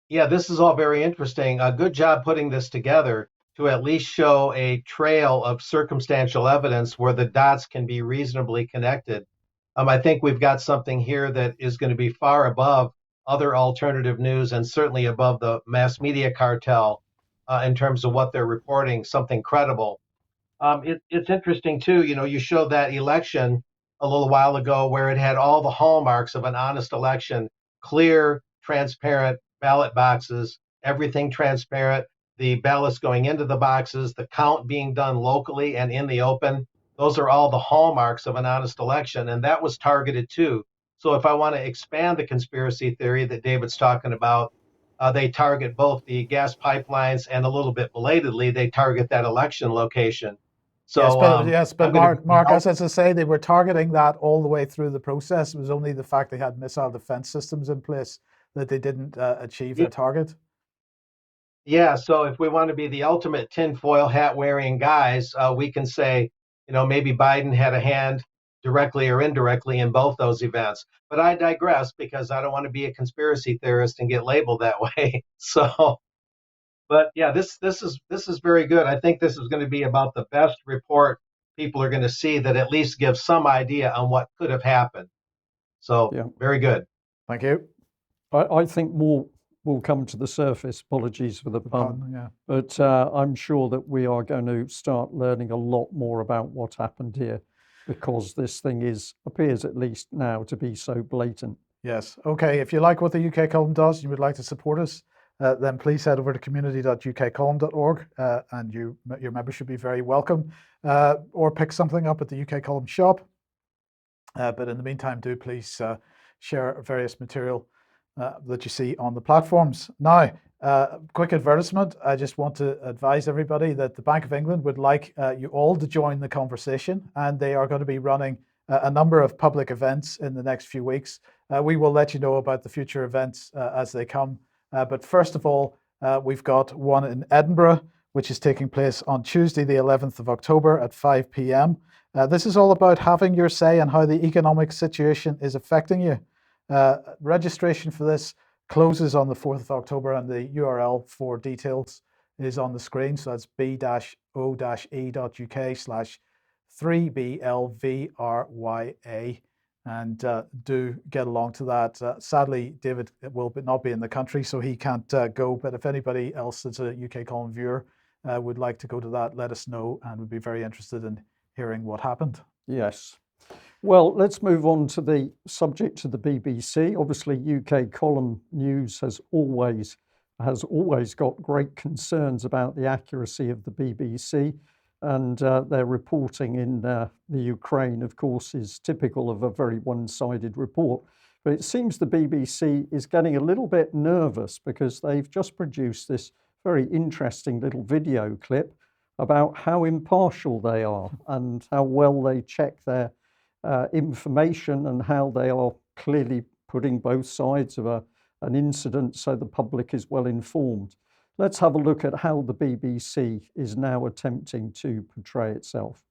Yeah, this is all very interesting. Good job putting this together to at least show a trail of circumstantial evidence where the dots can be reasonably connected. I think we've got something here that is going to be far above other alternative news and certainly above the mass media cartel in terms of what they're reporting, something credible. It's interesting, too, you showed that election a little while ago where it had all the hallmarks of an honest election, clear, transparent ballot boxes, everything transparent, the ballots going into the boxes, the count being done locally and in the open. Those are all the hallmarks of an honest election, and that was targeted, too. So if I want to expand the conspiracy theory that David's talking about, they target both the gas pipelines and a little bit belatedly, they target that election location. So yes, but Mark, as I say, they were targeting that all the way through the process. It was only the fact they had missile defense systems in place that they didn't achieve their target. Yeah, so if we want to be the ultimate tinfoil hat wearing guys, we can say, maybe Biden had a hand directly or indirectly in both those events. But I digress because I don't want to be a conspiracy theorist and get labeled that way. So, but yeah, this is very good. I think this is going to be about the best report people are going to see that at least gives some idea on what could have happened. So, yeah. Very good. Thank you. I think more will come to the surface. Apologies for the pun. Yeah. But I'm sure that we are going to start learning a lot more about what happened here, because this thing appears at least now to be so blatant. Yes. Okay. If you like what the UK Column does and you would like to support us, then please head over to community.ukcolumn.org and your members should be very welcome. Or pick something up at the UK Column shop. But in the meantime, do please share various material that you see on the platforms. Now, quick advertisement. I just want to advise everybody that the Bank of England would like you all to join the conversation, and they are going to be running a number of public events in the next few weeks. We will let you know about the future events as they come. But first of all, we've got one in Edinburgh, which is taking place on Tuesday, the 11th of October at 5 p.m. This is all about having your say and how the economic situation is affecting you. Registration for this closes on the 4th of October, and the URL for details is on the screen. So that's b-o-e.uk/3BLVRYA. And do get along to that. Sadly, David will not be in the country, so he can't go. But if anybody else that's a UK Column viewer would like to go to that, let us know, and would be very interested in hearing what happened. Yes. Well, let's move on to the subject of the BBC. Obviously, UK Column News has always got great concerns about the accuracy of the BBC, and their reporting in the Ukraine, of course, is typical of a very one-sided report. But it seems the BBC is getting a little bit nervous because they've just produced this very interesting little video clip about how impartial they are and how well they check their information and how they are clearly putting both sides of an incident so the public is well informed. Let's have a look at how the BBC is now attempting to portray itself.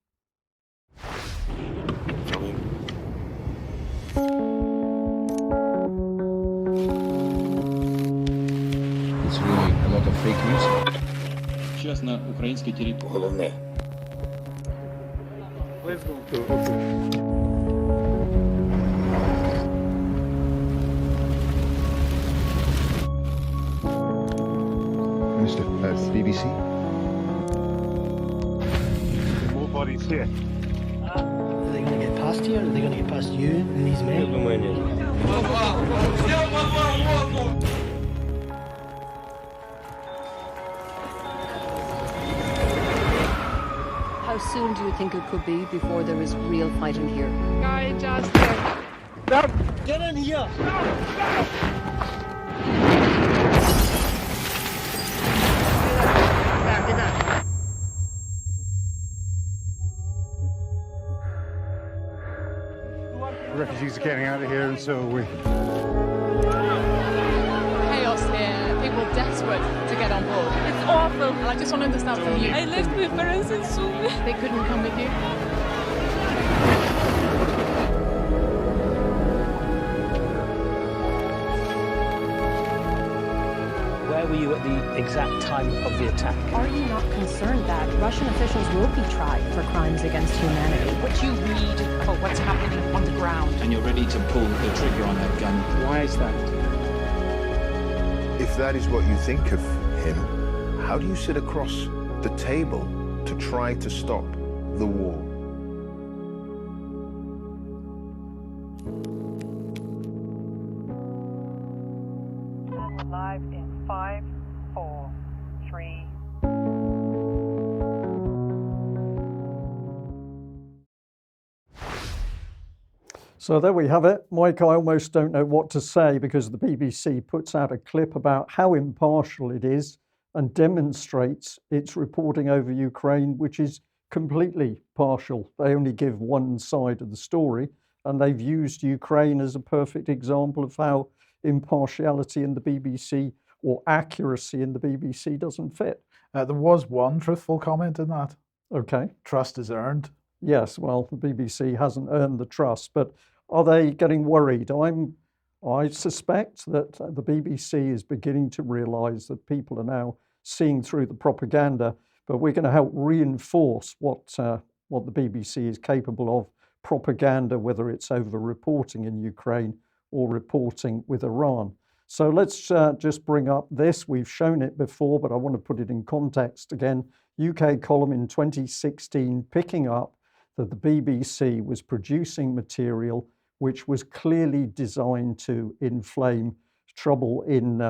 It's really a lot of fake news. Сейчас на українській території. Головне. Mr. BBC? More bodies here. Are they going to get past here? Are they going to get past you and these men? How soon do you think it could be before there is real fighting here? Guy just Get in here! Refugees are getting out of here, and so are we. Chaos here, people desperate to get on board. It's awful, and I just want to understand from you. I left my parents in Sumy. They couldn't come with you? Where were you at the exact time of the attack? Are you not concerned that Russian officials will be tried for crimes against humanity? What you read about what's happening on the ground. And you're ready to pull the trigger on that gun. Why is that? If that is what you think of him, how do you sit across the table to try to stop the war? Live in 5, 4, 3. So there we have it. Mike, I almost don't know what to say because the BBC puts out a clip about how impartial it is and demonstrates its reporting over Ukraine, which is completely partial. They only give one side of the story, and they've used Ukraine as a perfect example of how impartiality in the BBC or accuracy in the BBC doesn't fit. There was one truthful comment in that. Okay. Trust is earned. Yes, well, the BBC hasn't earned the trust, but are they getting worried? I suspect that the BBC is beginning to realise that people are now seeing through the propaganda, but we're going to help reinforce what the BBC is capable of, propaganda, whether it's over reporting in Ukraine or reporting with Iran. So let's just bring up this. We've shown it before, but I want to put it in context again. UK Column in 2016 picking up that the BBC was producing material which was clearly designed to inflame trouble in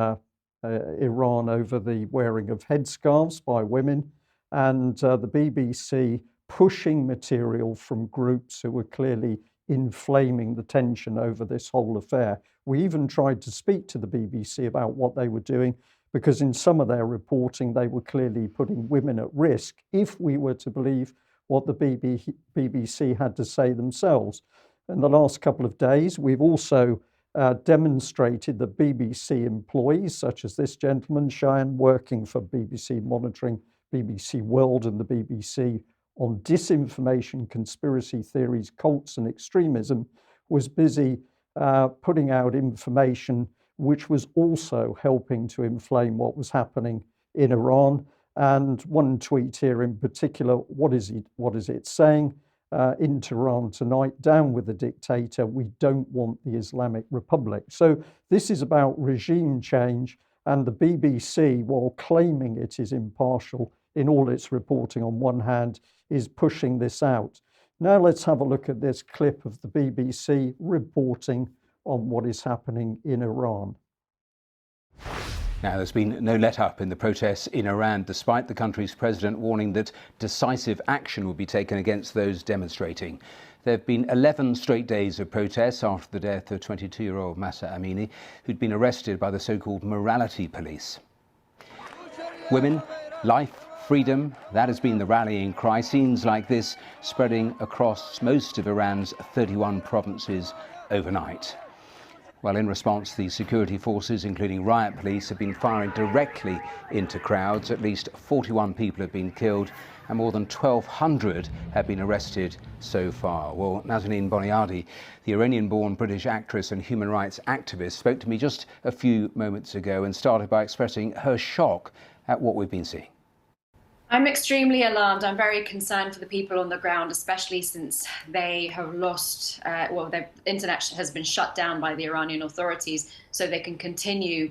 Iran over the wearing of headscarves by women, and the BBC pushing material from groups who were clearly inflaming the tension over this whole affair. We even tried to speak to the BBC about what they were doing, because in some of their reporting, they were clearly putting women at risk if we were to believe what the BBC had to say themselves. In the last couple of days, we've also demonstrated that BBC employees, such as this gentleman, Cheyenne, working for BBC Monitoring, BBC World and the BBC on disinformation, conspiracy theories, cults and extremism, was busy putting out information which was also helping to inflame what was happening in Iran. And one tweet here in particular, what is it saying? In Tehran tonight, down with the dictator, we don't want the Islamic Republic. So this is about regime change, And the BBC, while claiming it is impartial in all its reporting on one hand, is pushing this out. Now let's have a look at this clip of the BBC reporting on what is happening in Iran. Now, there's been no let-up in the protests in Iran, despite the country's president warning that decisive action will be taken against those demonstrating. There have been 11 straight days of protests after the death of 22-year-old Mahsa Amini, who'd been arrested by the so-called morality police. Women, life, freedom, that has been the rallying cry. Scenes like this spreading across most of Iran's 31 provinces overnight. Well, in response, the security forces, including riot police, have been firing directly into crowds. At least 41 people have been killed and more than 1,200 have been arrested so far. Well, Nazanin Boniadi, the Iranian-born British actress and human rights activist, spoke to me just a few moments ago and started by expressing her shock at what we've been seeing. I'm extremely alarmed. I'm very concerned for the people on the ground, especially since they have lost, their internet has been shut down by the Iranian authorities, so they can continue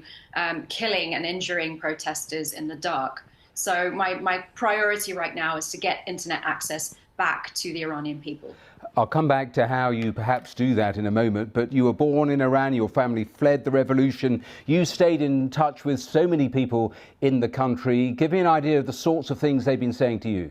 killing and injuring protesters in the dark. So my priority right now is to get internet access back to the Iranian people. I'll come back to how you perhaps do that in a moment, but you were born in Iran, your family fled the revolution, you stayed in touch with so many people in the country. Give me an idea of the sorts of things they've been saying to you.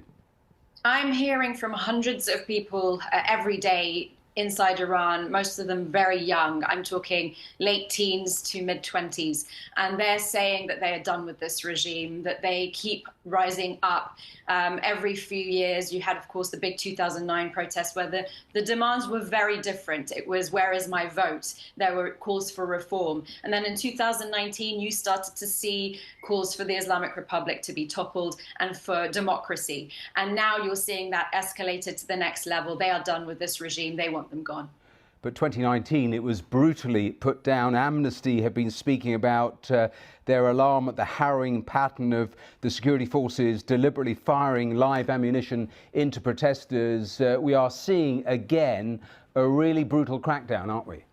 I'm hearing from hundreds of people every day inside Iran, most of them very young. I'm talking late teens to mid-20s. And they're saying that they are done with this regime, that they keep rising up. Every few years, you had, of course, the big 2009 protests where the demands were very different. It was, where is my vote? There were calls for reform. And then in 2019, you started to see calls for the Islamic Republic to be toppled and for democracy. And now you're seeing that escalated to the next level. They are done with this regime. They want them gone. But 2019, it was brutally put down. Amnesty have been speaking about their alarm at the harrowing pattern of the security forces deliberately firing live ammunition into protesters. We are seeing again a really brutal crackdown, aren't we?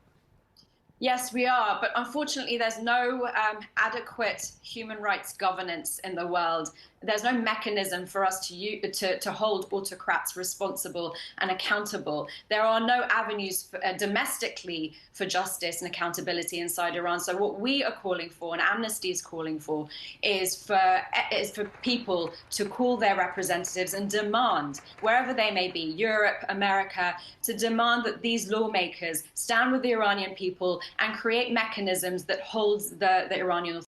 Yes, we are. But unfortunately, there's no adequate human rights governance in the world. There's no mechanism for us to hold autocrats responsible and accountable. There are no avenues domestically for justice and accountability inside Iran. So what we are calling for, and Amnesty is calling for, is for people to call their representatives and demand, wherever they may be, Europe, America, to demand that these lawmakers stand with the Iranian people and create mechanisms that holds the Iranian authorities.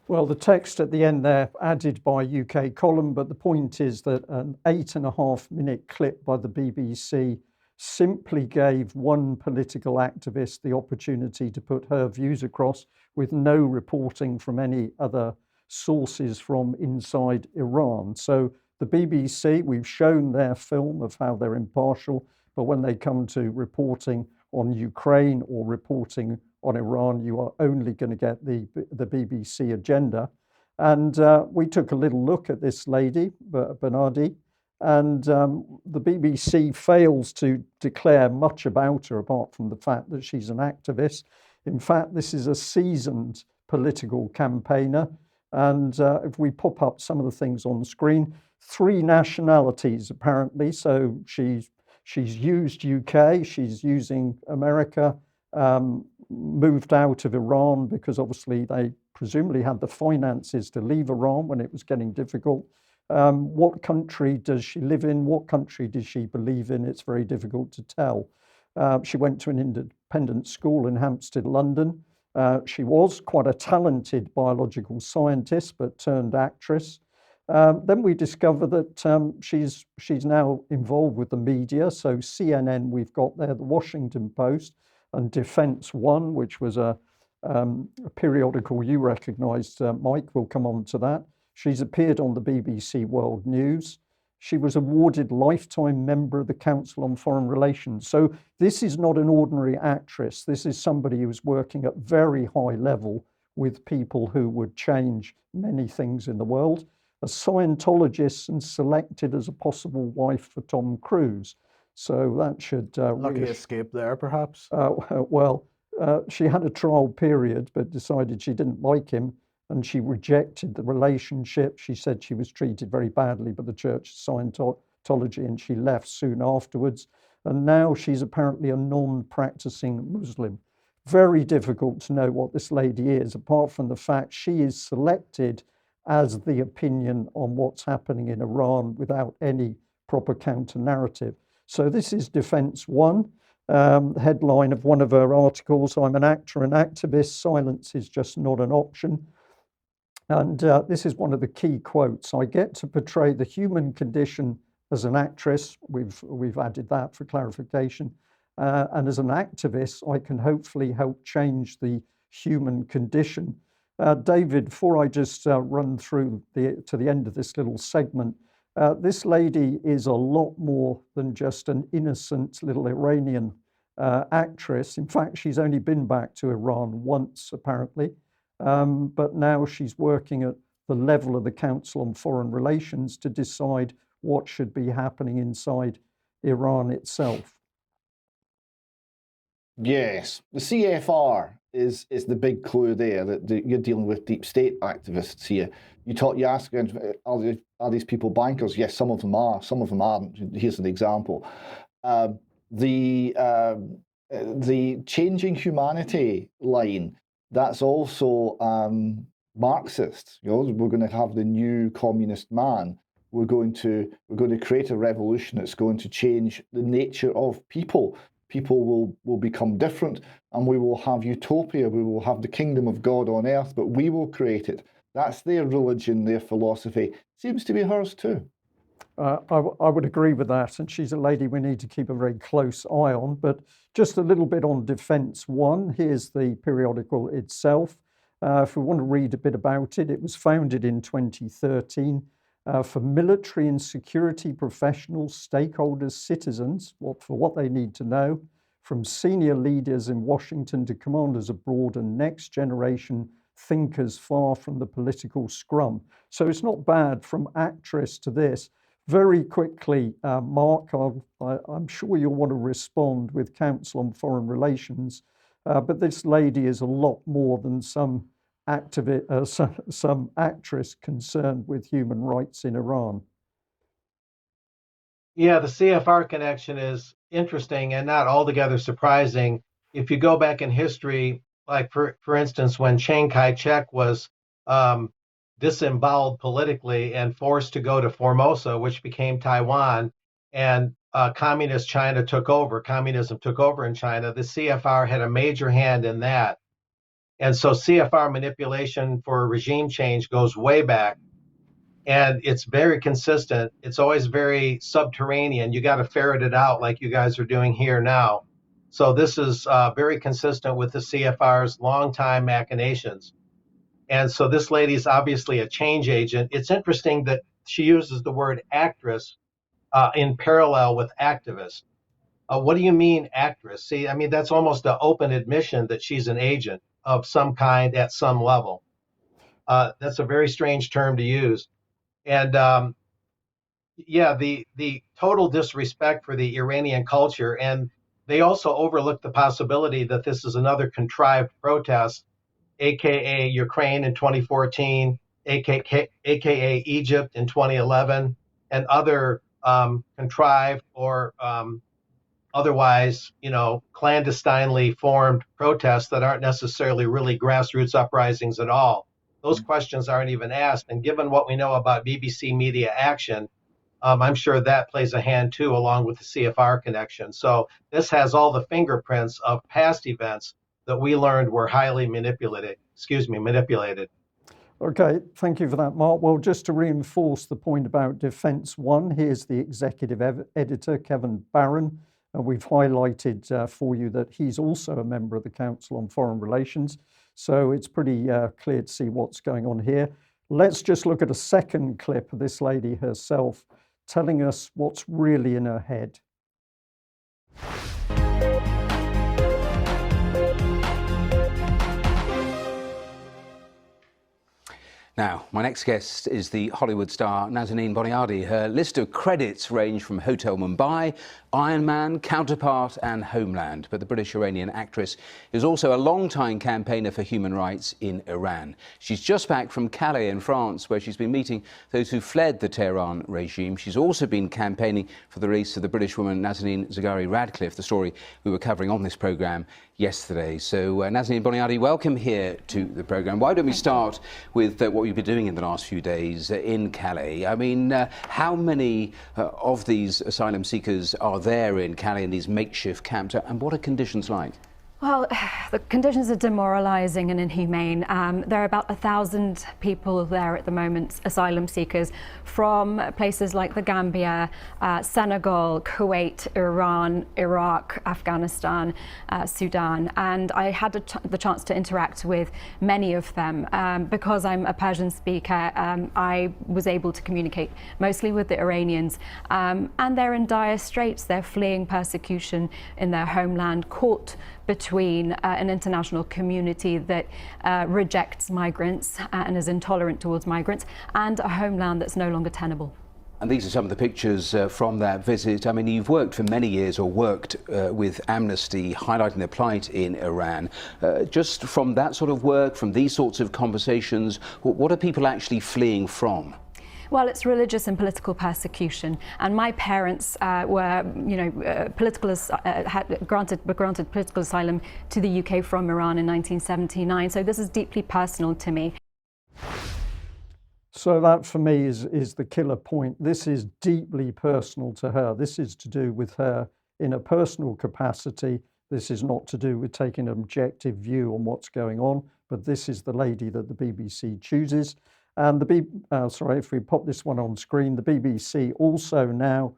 Well, the text at the end there added by UK column, but the point is that an 8.5-minute clip by the BBC simply gave one political activist the opportunity to put her views across with no reporting from any other sources from inside Iran. So the BBC, we've shown their film of how they're impartial, but when they come to reporting on Ukraine or reporting on Iran, you are only going to get the BBC agenda. And we took a little look at this lady, Bernardi, and the BBC fails to declare much about her apart from the fact that she's an activist. In fact, this is a seasoned political campaigner. And if we pop up some of the things on the screen, 3 nationalities apparently. So she's used UK, she's using America, moved out of Iran because obviously they presumably had the finances to leave Iran when it was getting difficult. What country does she live in? What country does she believe in? It's very difficult to tell. She went to an independent school in Hampstead, London. She was quite a talented biological scientist, but turned actress. Then we discover that she's now involved with the media. So CNN we've got there, the Washington Post, and Defense One, which was a periodical you recognised, Mike, we'll come on to that. She's appeared on the BBC World News. She was awarded Lifetime Member of the Council on Foreign Relations. So this is not an ordinary actress. This is somebody who's working at very high level with people who would change many things in the world, a Scientologist, and selected as a possible wife for Tom Cruise. So that should lucky escape there, perhaps. She had a trial period, but decided she didn't like him, and she rejected the relationship. She said she was treated very badly by the Church of Scientology, and she left soon afterwards. And now she's apparently a non-practicing Muslim. Very difficult to know what this lady is, apart from the fact she is selected as the opinion on what's happening in Iran without any proper counter-narrative. So this is Defense One. Headline of one of her articles: I'm an actor and activist, silence is just not an option. And this is one of the key quotes: I get to portray the human condition as an actress. We've added that for clarification. And as an activist, I can hopefully help change the human condition. David, before I just run through to the end of this little segment, this lady is a lot more than just an innocent little Iranian actress. In fact, she's only been back to Iran once, apparently, but now she's working at the level of the Council on Foreign Relations to decide what should be happening inside Iran itself. Yes, the CFR is the big clue there, that you're dealing with deep state activists here. You ask, are these people bankers? Yes, some of them are, some of them aren't. Here's an example. The changing humanity line, that's also Marxist. You know, we're going to have the new communist man. We're going to create a revolution that's going to change the nature of people. People will become different, and we will have utopia. We will have the kingdom of God on earth, but we will create it. That's their religion, their philosophy. Seems to be hers too. I would agree with that, and she's a lady we need to keep a very close eye on. But just a little bit on Defense One. Here's the periodical itself. If we want to read a bit about it, it was founded in 2013 for military and security professionals, stakeholders, citizens, for what they need to know, from senior leaders in Washington to commanders abroad and next generation thinkers far from the political scrum. So it's not bad from actress to this. Very quickly, Mark, I'm sure you'll want to respond with Council on Foreign Relations, but this lady is a lot more than some actress concerned with human rights in Iran. Yeah, the CFR connection is interesting and not altogether surprising. If you go back in history, like for instance, when Chiang Kai-shek was disemboweled politically and forced to go to Formosa, which became Taiwan, and communist China took over, communism took over in China, the CFR had a major hand in that. And so CFR manipulation for regime change goes way back, and it's very consistent. It's always very subterranean. You got to ferret it out like you guys are doing here now. So this is very consistent with the CFR's longtime machinations. And so this lady's obviously a change agent. It's interesting that she uses the word actress in parallel with activist. What do you mean actress? See, I mean, that's almost an open admission that she's an agent of some kind at some level. That's a very strange term to use. And yeah, the total disrespect for the Iranian culture. And they also overlook the possibility that this is another contrived protest, AKA Ukraine in 2014, AKA Egypt in 2011, and other contrived or otherwise, clandestinely formed protests that aren't necessarily really grassroots uprisings at all. Those questions aren't even asked. And given what we know about BBC media action, I'm sure that plays a hand too, along with the CFR connection. So this has all the fingerprints of past events that we learned were highly manipulated. Okay, thank you for that, Mark. Well, just to reinforce the point about Defense One, here's the executive editor, Kevin Barron. And we've highlighted for you that he's also a member of the Council on Foreign Relations. So it's pretty clear to see what's going on here. Let's just look at a second clip of this lady herself telling us what's really in her head. Now, my next guest is the Hollywood star Nazanin Boniadi. Her list of credits range from Hotel Mumbai, Iron Man, Counterpart and Homeland. But the British-Iranian actress is also a long-time campaigner for human rights in Iran. She's just back from Calais in France, where she's been meeting those who fled the Tehran regime. She's also been campaigning for the release of the British woman Nazanin Zaghari-Ratcliffe, the story we were covering on this programme yesterday. So, Nazanin Boniadi, welcome here to the programme. Why don't we start with what you've been doing in the last few days in Calais? I mean, how many of these asylum seekers are there in Calais in these makeshift camps, and what are conditions like? Well, the conditions are demoralising and inhumane. There are about 1,000 people there at the moment, asylum seekers, from places like the Gambia, Senegal, Kuwait, Iran, Iraq, Afghanistan, Sudan. And I had the chance to interact with many of them. Because I'm a Persian speaker, I was able to communicate mostly with the Iranians. And they're in dire straits. They're fleeing persecution in their homeland, caught between an international community that rejects migrants and is intolerant towards migrants, and a homeland that's no longer tenable. And these are some of the pictures from that visit. I mean, you've worked for many years, or worked with Amnesty, highlighting the plight in Iran. Just from that sort of work, from these sorts of conversations, what are people actually fleeing from? Well, it's religious and political persecution, and my parents were granted political asylum to the UK from Iran in 1979. So this is deeply personal to me. So that, for me, is the killer point. This is deeply personal to her. This is to do with her in a personal capacity. This is not to do with taking an objective view on what's going on, but this is the lady that the BBC chooses. And if we pop this one on screen, the BBC also now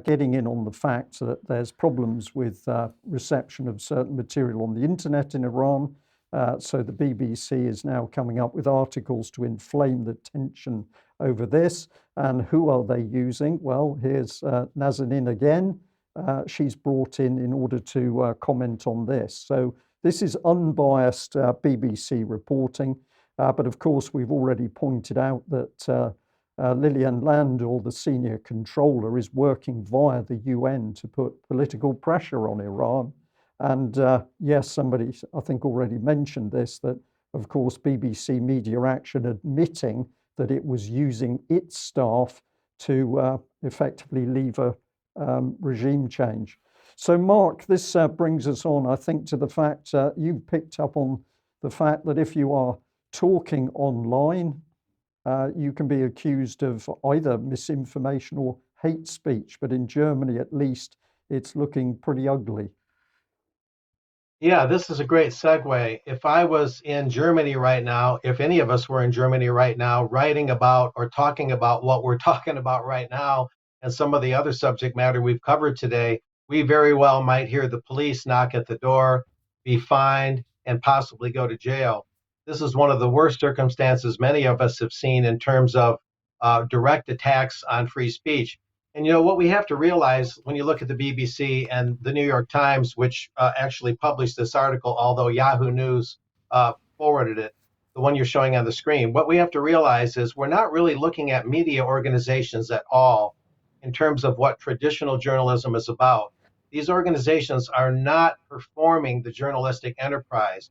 getting in on the fact that there's problems with reception of certain material on the internet in Iran. So the BBC is now coming up with articles to inflame the tension over this. And who are they using? Well, here's Nazanin again. She's brought in order to comment on this. So this is unbiased BBC reporting. But of course, we've already pointed out that Lillian Landau, the senior controller, is working via the UN to put political pressure on Iran. And yes, somebody, I think, already mentioned this, that, of course, BBC Media Action admitting that it was using its staff to effectively lever regime change. So, Mark, this brings us on, I think, to the fact you've picked up on the fact that if you are talking online, you can be accused of either misinformation or hate speech. But in Germany, at least, it's looking pretty ugly. Yeah, this is a great segue. If I was in Germany right now, if any of us were in Germany right now, writing about or talking about what we're talking about right now and some of the other subject matter we've covered today, we very well might hear the police knock at the door, be fined, and possibly go to jail. This is one of the worst circumstances many of us have seen in terms of direct attacks on free speech. And what we have to realize when you look at the BBC and the New York Times, which actually published this article, although Yahoo News forwarded it, the one you're showing on the screen, what we have to realize is we're not really looking at media organizations at all in terms of what traditional journalism is about. These organizations are not performing the journalistic enterprise.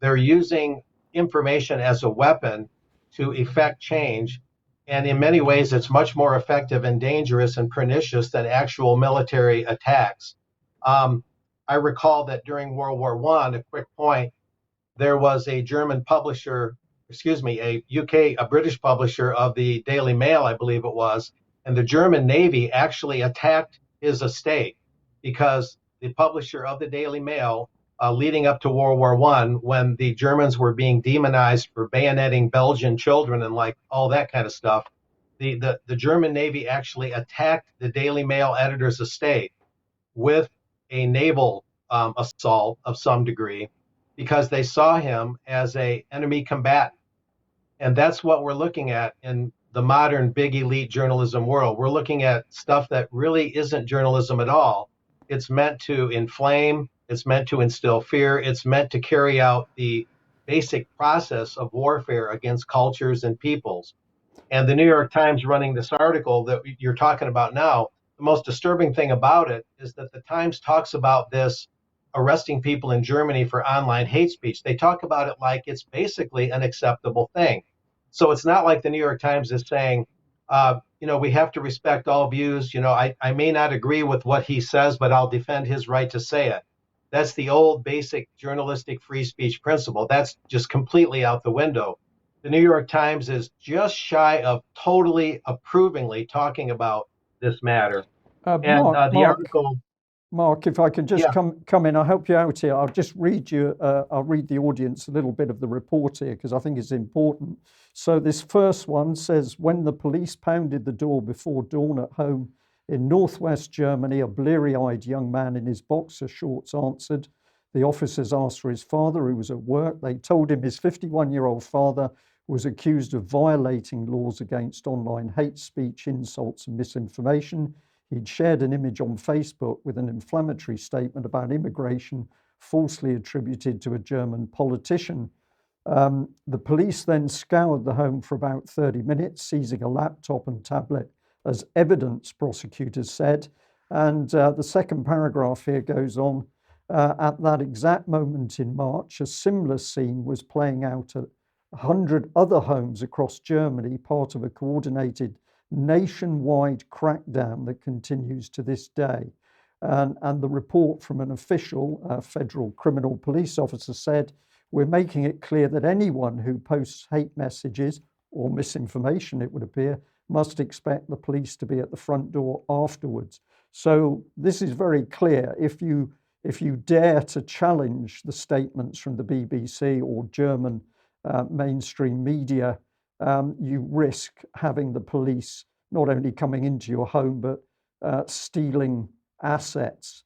They're using information as a weapon to effect change. And in many ways, it's much more effective and dangerous and pernicious than actual military attacks. I recall that during World War I, a quick point, there was a German publisher, a British publisher of the Daily Mail, I believe it was, and the German Navy actually attacked his estate because the publisher of the Daily Mail, leading up to World War I, when the Germans were being demonized for bayoneting Belgian children and like all that kind of stuff, the German Navy actually attacked the Daily Mail editor's estate with a naval assault of some degree because they saw him as an enemy combatant. And that's what we're looking at in the modern big elite journalism world. We're looking at stuff that really isn't journalism at all. It's meant to inflame. It's meant to instill fear. It's meant to carry out the basic process of warfare against cultures and peoples. And the New York Times running this article that you're talking about now, the most disturbing thing about it is that the Times talks about this arresting people in Germany for online hate speech. They talk about it like it's basically an acceptable thing. So it's not like the New York Times is saying, we have to respect all views. I may not agree with what he says, but I'll defend his right to say it. That's the old basic journalistic free speech principle. That's just completely out the window. The New York Times is just shy of totally approvingly talking about this matter. And the article. Mark, if I can just Yeah. come in, I'll help you out here. I'll just read I'll read the audience a little bit of the report here because I think it's important. So this first one says, when the police pounded the door before dawn at home in northwest Germany, a bleary-eyed young man in his boxer shorts answered. The officers asked for his father, who was at work. They told him his 51-year-old father was accused of violating laws against online hate speech, insults, and misinformation. He'd shared an image on Facebook with an inflammatory statement about immigration falsely attributed to a German politician. The police then scoured the home for about 30 minutes, seizing a laptop and tablet as evidence, prosecutors said. And the second paragraph here goes on. At that exact moment in March, a similar scene was playing out at 100 other homes across Germany, part of a coordinated nationwide crackdown that continues to this day. And the report from an official federal criminal police officer said, we're making it clear that anyone who posts hate messages or misinformation, it would appear, must expect the police to be at the front door afterwards. So this is very clear. If you dare to challenge the statements from the BBC or German mainstream media, you risk having the police not only coming into your home, but stealing assets.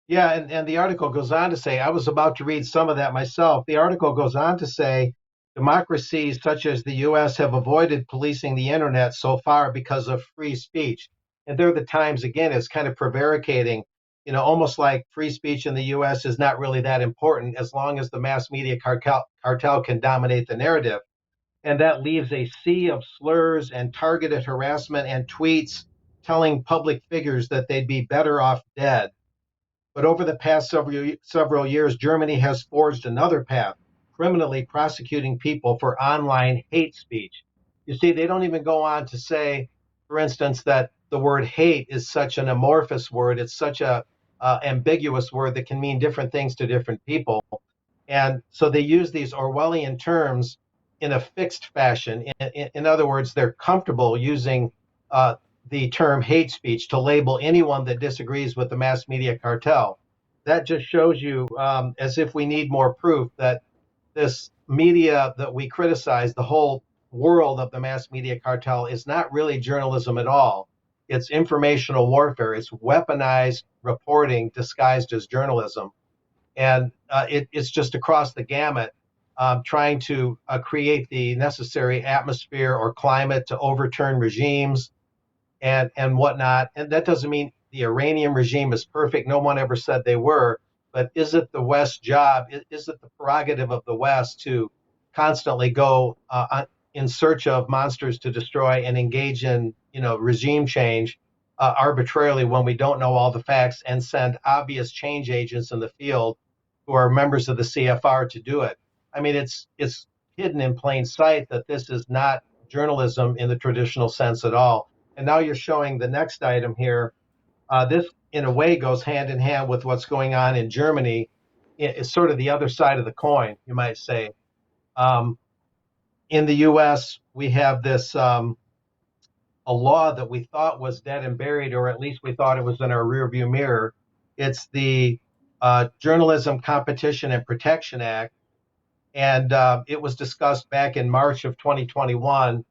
Yeah, and the article goes on to say, I was about to read some of that myself. The article goes on to say, democracies such as the US have avoided policing the internet so far because of free speech. And there the Times, again, is kind of prevaricating, almost like free speech in the US is not really that important as long as the mass media cartel can dominate the narrative. And that leaves a sea of slurs and targeted harassment and tweets telling public figures that they'd be better off dead. But over the past several years, Germany has forged another path, criminally prosecuting people for online hate speech. You see, they don't even go on to say, for instance, that the word hate is such an amorphous word. It's such a ambiguous word that can mean different things to different people. And so they use these Orwellian terms in a fixed fashion. In other words, they're comfortable using the term hate speech to label anyone that disagrees with the mass media cartel. That just shows you, as if we need more proof, that this media that we criticize, the whole world of the mass media cartel, is not really journalism at all. It's informational warfare. It's weaponized reporting disguised as journalism. And it's just across the gamut, trying to create the necessary atmosphere or climate to overturn regimes and whatnot. And that doesn't mean the Iranian regime is perfect. No one ever said they were. But is it the West's job? Is it the prerogative of the West to constantly go in search of monsters to destroy and engage in, regime change arbitrarily when we don't know all the facts, and send obvious change agents in the field who are members of the CFR to do it? I mean, it's hidden in plain sight that this is not journalism in the traditional sense at all. And now you're showing the next item here. This, in a way, goes hand in hand with what's going on in Germany. It's sort of the other side of the coin, you might say. In the U.S., we have this a law that we thought was dead and buried, or at least we thought it was in our rearview mirror. It's the Journalism Competition and Protection Act, and it was discussed back in March of 2021.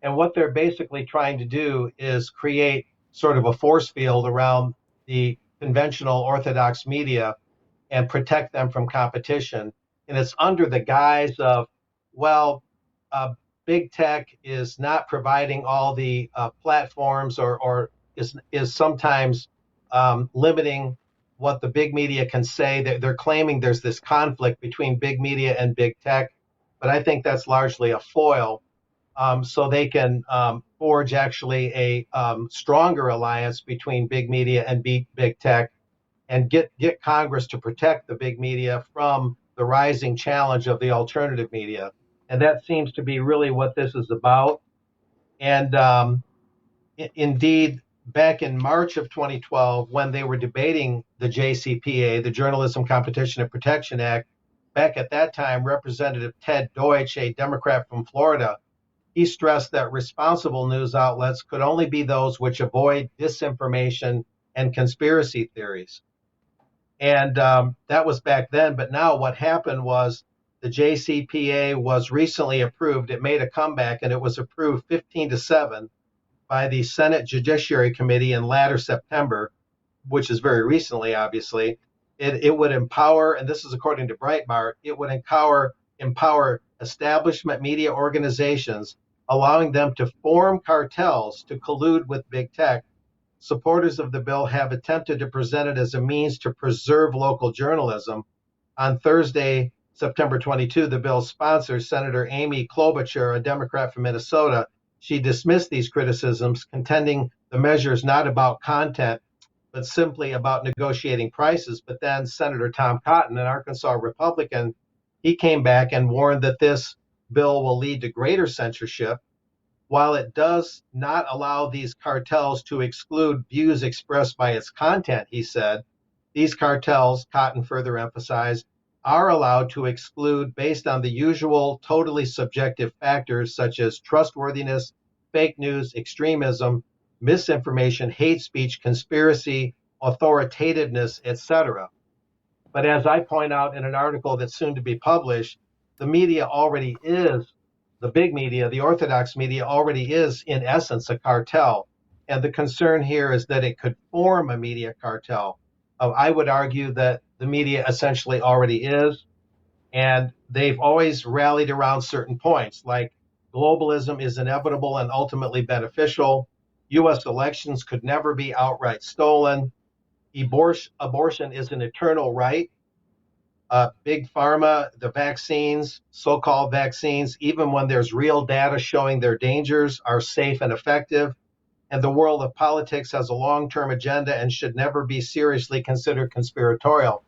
And what they're basically trying to do is create sort of a force field around the conventional orthodox media and protect them from competition. And it's under the guise of, well, big tech is not providing all the platforms, or is sometimes limiting what the big media can say. They're claiming there's this conflict between big media and big tech, but I think that's largely a foil. So they can forge actually a stronger alliance between big media and big tech, and get Congress to protect the big media from the rising challenge of the alternative media. And that seems to be really what this is about. And indeed, back in March of 2012, when they were debating the JCPA, the Journalism Competition and Protection Act, back at that time, Representative Ted Deutsch, a Democrat from Florida, he stressed that responsible news outlets could only be those which avoid disinformation and conspiracy theories. And that was back then. But now what happened was the JCPA was recently approved. It made a comeback, and it was approved 15-7 by the Senate Judiciary Committee in latter September, which is very recently, obviously. It would empower, and this is according to Breitbart, it would empower establishment media organizations, allowing them to form cartels to collude with big tech. Supporters of the bill have attempted to present it as a means to preserve local journalism. On Thursday, September 22, the bill's sponsor, Senator Amy Klobuchar, a Democrat from Minnesota, she dismissed these criticisms, contending the measure is not about content, but simply about negotiating prices. But then Senator Tom Cotton, an Arkansas Republican, he came back and warned that this bill will lead to greater censorship. While it does not allow these cartels to exclude views expressed by its content, he said, these cartels, Cotton further emphasized, are allowed to exclude based on the usual totally subjective factors such as trustworthiness, fake news, extremism, misinformation, hate speech, conspiracy, authoritativeness, etc. But as I point out in an article that's soon to be published, the media already is, the big media, the orthodox media already is in essence a cartel. And the concern here is that it could form a media cartel. I would argue that the media essentially already is, and they've always rallied around certain points, like globalism is inevitable and ultimately beneficial. U.S. elections could never be outright stolen. Abortion is an eternal right. Big pharma, the vaccines, so-called vaccines, even when there's real data showing their dangers, are safe and effective. And the world of politics has a long-term agenda and should never be seriously considered conspiratorial.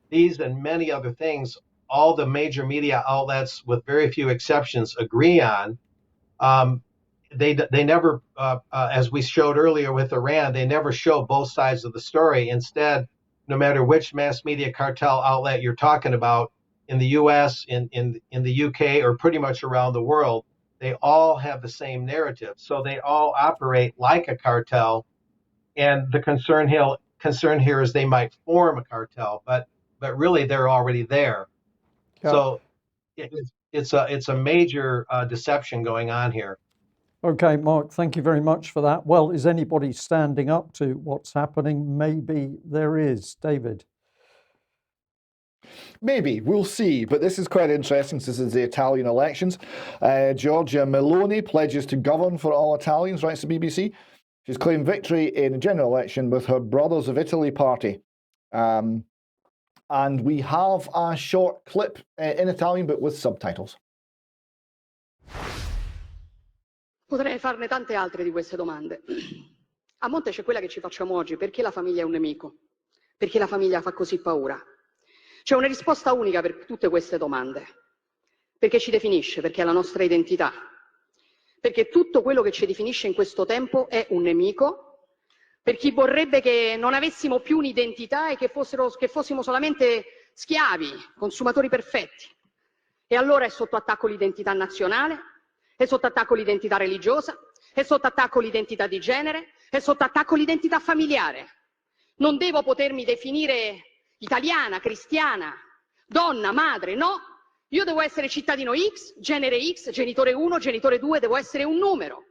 These and many other things, all the major media outlets, with very few exceptions, agree on. They never, as we showed earlier with Iran, they never show both sides of the story. Instead, no matter which mass media cartel outlet you're talking about in the US, in the UK, or pretty much around the world, they all have the same narrative. So they all operate like a cartel. And the concern here is they might form a cartel, but really they're already there. Yeah. So it's a major deception going on here. Okay, Mark, thank you very much for that. Well, is anybody standing up to what's happening? Maybe there is. David? Maybe, we'll see. But this is quite interesting since it's the Italian elections. Giorgia Meloni pledges to govern for all Italians, writes the BBC. She's claimed victory in a general election with her Brothers of Italy party. And we have a short clip in Italian, but with subtitles. Potrei farne tante altre di queste domande. A monte c'è quella che ci facciamo oggi: perché la famiglia è un nemico? Perché la famiglia fa così paura? C'è una risposta unica per tutte queste domande: perché ci definisce, perché è la nostra identità, perché tutto quello che ci definisce in questo tempo è un nemico, per chi vorrebbe che non avessimo più un'identità e che fossimo solamente schiavi, consumatori perfetti. E allora è sotto attacco l'identità nazionale, è sotto attacco l'identità religiosa, è sotto attacco l'identità di genere, è sotto attacco l'identità familiare. Non devo potermi definire italiana, cristiana, donna, madre, no. Io devo essere cittadino X, genere X, genitore 1, genitore 2, devo essere un numero.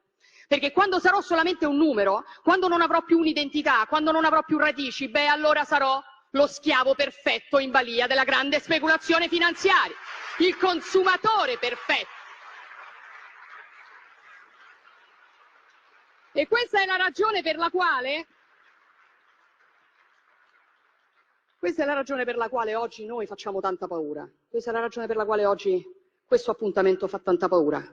Perché quando sarò solamente un numero, quando non avrò più un'identità, quando non avrò più radici, beh, allora sarò lo schiavo perfetto in balia della grande speculazione finanziaria, il consumatore perfetto. E questa è la ragione per la quale Questa è la ragione per la quale oggi noi facciamo tanta paura. Questa è la ragione per la quale oggi questo appuntamento fa tanta paura.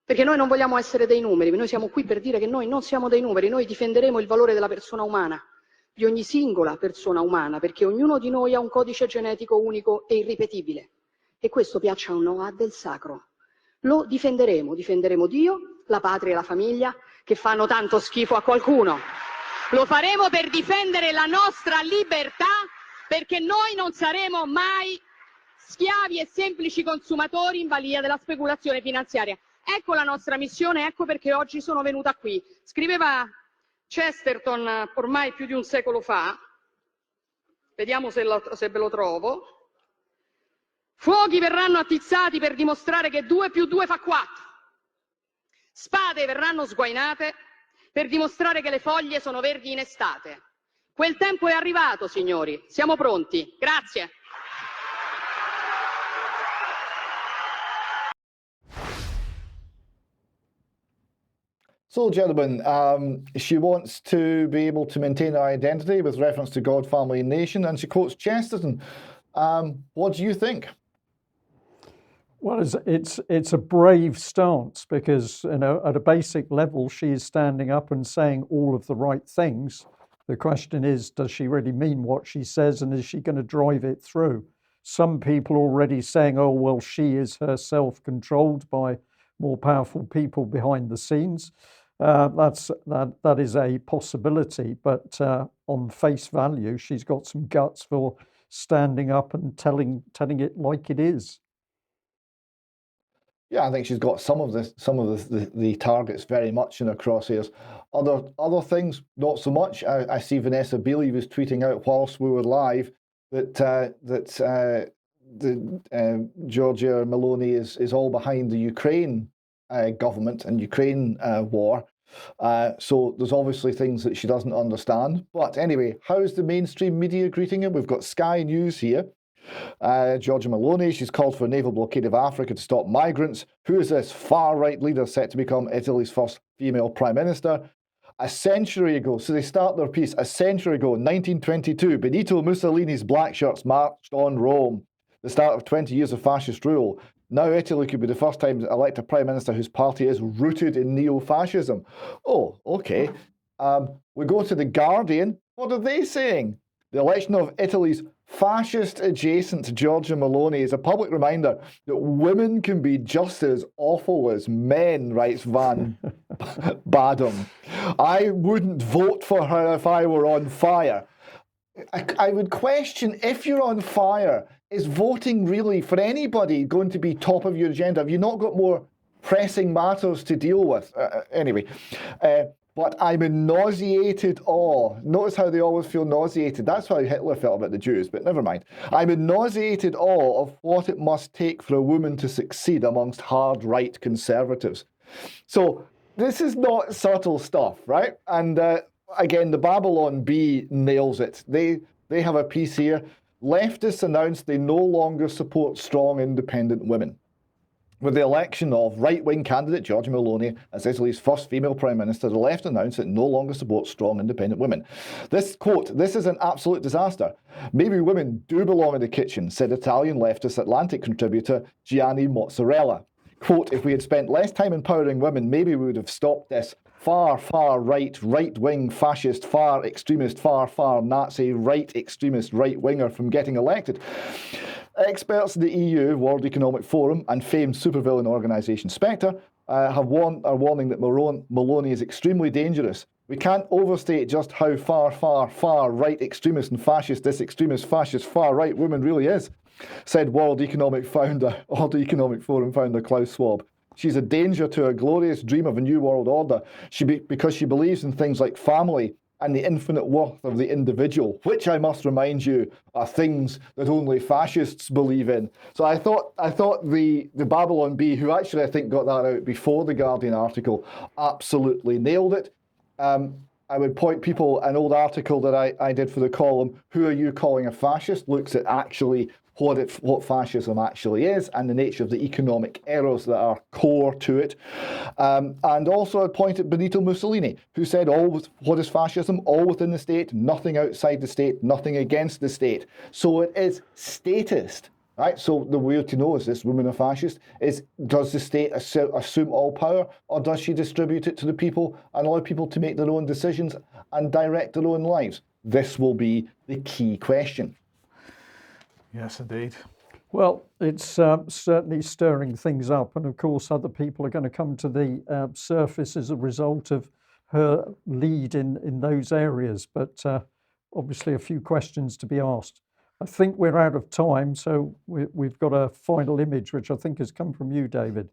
Perché noi non vogliamo essere dei numeri, noi siamo qui per dire che noi non siamo dei numeri, noi difenderemo il valore della persona umana, di ogni singola persona umana, perché ognuno di noi ha un codice genetico unico e irripetibile. E questo, piaccia o no, ha del sacro. Lo difenderemo Dio, la patria e la famiglia, che fanno tanto schifo a qualcuno. Lo faremo per difendere la nostra libertà, perché noi non saremo mai schiavi e semplici consumatori in balia della speculazione finanziaria. Ecco la nostra missione, ecco perché oggi sono venuta qui. Scriveva Chesterton ormai più di un secolo fa, vediamo se ve lo trovo, fuochi verranno attizzati per dimostrare che 2 più 2 fa 4, spade verranno sguainate per dimostrare che le foglie sono verdi in estate. Quel tempo è arrivato, signori, siamo pronti. Grazie. So, gentlemen, she wants to be able to maintain her identity with reference to God, family, and nation, and she quotes Chesterton. What do you think? Well, it's a brave stance because, you know, at a basic level, she is standing up and saying all of the right things. The question is, does she really mean what she says, and is she going to drive it through? Some people are already saying, oh, well, she is herself controlled by more powerful people behind the scenes. That is a possibility, but on face value, she's got some guts for standing up and telling it like it is. Yeah, I think she's got some of the targets very much in her crosshairs. Other things, not so much. I see Vanessa Beeley was tweeting out whilst we were live that Giorgia Meloni is all behind the Ukraine government and Ukraine war. So there's obviously things that she doesn't understand. But anyway, how's the mainstream media greeting her? We've got Sky News here. Giorgia Meloni, she's called for a naval blockade of Africa to stop migrants. Who is this far-right leader set to become Italy's first female prime minister? A century ago, so they start their piece, a century ago, 1922, Benito Mussolini's black shirts marched on Rome. The start of 20 years of fascist rule. Now Italy could be the first time to elect a prime minister whose party is rooted in neo-fascism. Oh, okay. We go to The Guardian. What are they saying? The election of Italy's fascist-adjacent Giorgia Meloni is a public reminder that women can be just as awful as men, writes Van Badham. I wouldn't vote for her if I were on fire. I would question, if you're on fire, is voting really, for anybody, going to be top of your agenda? Have you not got more pressing matters to deal with? But I'm in nauseated awe. Notice how they always feel nauseated. That's how Hitler felt about the Jews, but never mind. I'm in nauseated awe of what it must take for a woman to succeed amongst hard right conservatives. So this is not subtle stuff, right? And again, the Babylon Bee nails it. They have a piece here. Leftists announced they no longer support strong, independent women. With the election of right-wing candidate Giorgia Meloni as Italy's first female prime minister, the left announced it no longer supports strong, independent women. This quote, "This is an absolute disaster. Maybe women do belong in the kitchen," said Italian leftist Atlantic contributor Gianni Mozzarella. Quote, "If we had spent less time empowering women, maybe we would have stopped this far right-wing, fascist, far extremist, far Nazi, right extremist, right-winger from getting elected." Experts in the EU, World Economic Forum, and famed supervillain organisation Spectre are warning that Meloni is extremely dangerous. We can't overstate just how far right extremist and fascist this extremist, fascist, far right woman really is, said World Economic Forum founder Klaus Schwab. She's a danger to a glorious dream of a new world order because she believes in things like family and the infinite worth of the individual, which I must remind you are things that only fascists believe in. So I thought the Babylon Bee, who actually I think got that out before the Guardian article, absolutely nailed it. I would point people, an old article that I did for the column, "Who Are You Calling a Fascist?" looks at actually what fascism actually is and the nature of the economic errors that are core to it. And also I'd point at Benito Mussolini, who said, what is fascism? All within the state, nothing outside the state, nothing against the state. So it is statist. Right, so the way to know, is this woman a fascist? Does the state assume all power, or does she distribute it to the people and allow people to make their own decisions and direct their own lives? This will be the key question. Yes, indeed. Well, it's certainly stirring things up, and of course other people are going to come to the surface as a result of her lead in those areas, but obviously a few questions to be asked. I think we're out of time, so we've got a final image, which I think has come from you, David.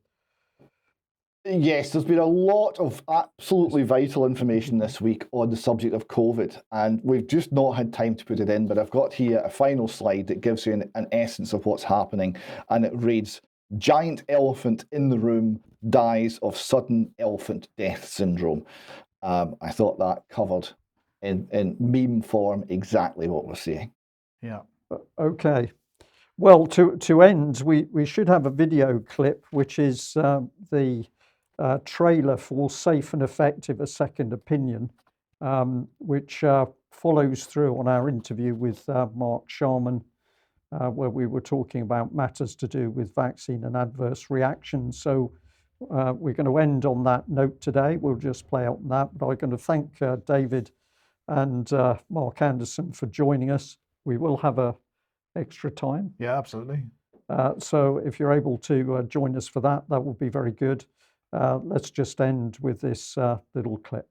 Yes, there's been a lot of absolutely vital information this week on the subject of COVID, and we've just not had time to put it in, but I've got here a final slide that gives you an essence of what's happening, and it reads, "Giant elephant in the room dies of sudden elephant death syndrome." I thought that covered in meme form exactly what we're seeing. Yeah. Okay. Well, to end, we should have a video clip, which is the trailer for Safe and Effective, A Second Opinion, which follows through on our interview with Mark Sharman, where we were talking about matters to do with vaccine and adverse reactions. So we're going to end on that note today. We'll just play out that. But I'm going to thank David and Mark Anderson for joining us. We will have a extra time. Yeah, absolutely. So if you're able to join us for that, that will be very good. Let's just end with this little clip.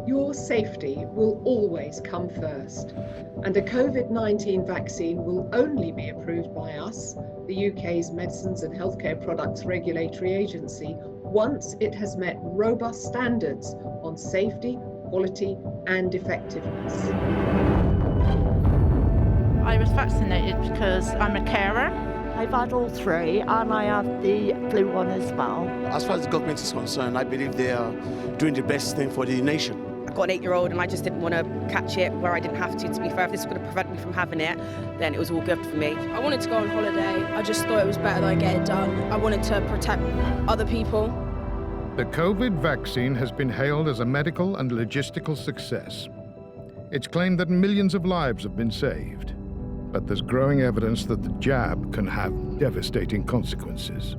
Your safety will always come first, and a COVID-19 vaccine will only be approved by us, the UK's Medicines and Healthcare Products Regulatory Agency, once it has met robust standards on safety, quality and effectiveness. I was vaccinated because I'm a carer. I've had all three and I have the flu one as well. As far as the government is concerned, I believe they are doing the best thing for the nation. I've got an 8-year-old and I just didn't want to catch it where I didn't have to be fair. If this was going to prevent me from having it, then it was all good for me. I wanted to go on holiday. I just thought it was better that I get it done. I wanted to protect other people. The COVID vaccine has been hailed as a medical and logistical success. It's claimed that millions of lives have been saved, but there's growing evidence that the jab can have devastating consequences.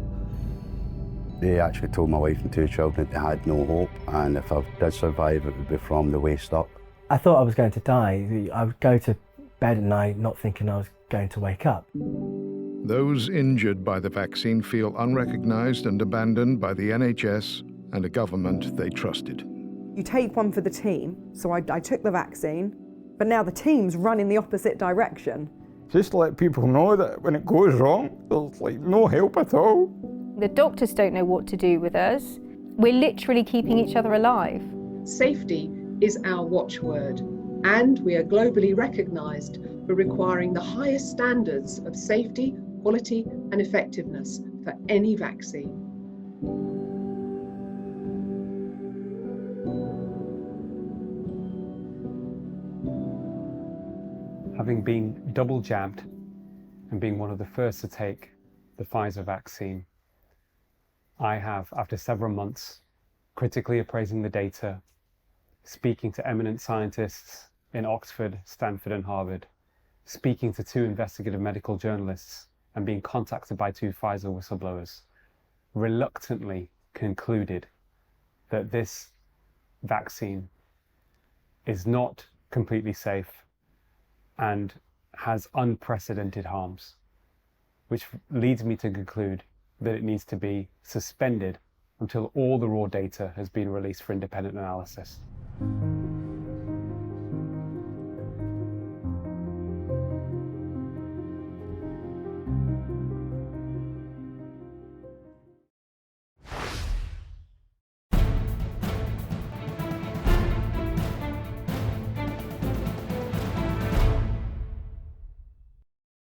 They actually told my wife and 2 children that they had no hope, and if I did survive, it would be from the waist up. I thought I was going to die. I would go to bed at night not thinking I was going to wake up. Those injured by the vaccine feel unrecognised and abandoned by the NHS and a government they trusted. You take one for the team, so I took the vaccine, but now the team's run in the opposite direction. Just to let people know that when it goes wrong, there's like no help at all. The doctors don't know what to do with us. We're literally keeping each other alive. Safety is our watchword, and we are globally recognised for requiring the highest standards of safety, quality and effectiveness for any vaccine. Having been double jabbed and being one of the first to take the Pfizer vaccine, I have, after several months, critically appraising the data, speaking to eminent scientists in Oxford, Stanford and Harvard, speaking to 2 investigative medical journalists and being contacted by 2 Pfizer whistleblowers, reluctantly concluded that this vaccine is not completely safe and has unprecedented harms, which leads me to conclude that it needs to be suspended until all the raw data has been released for independent analysis.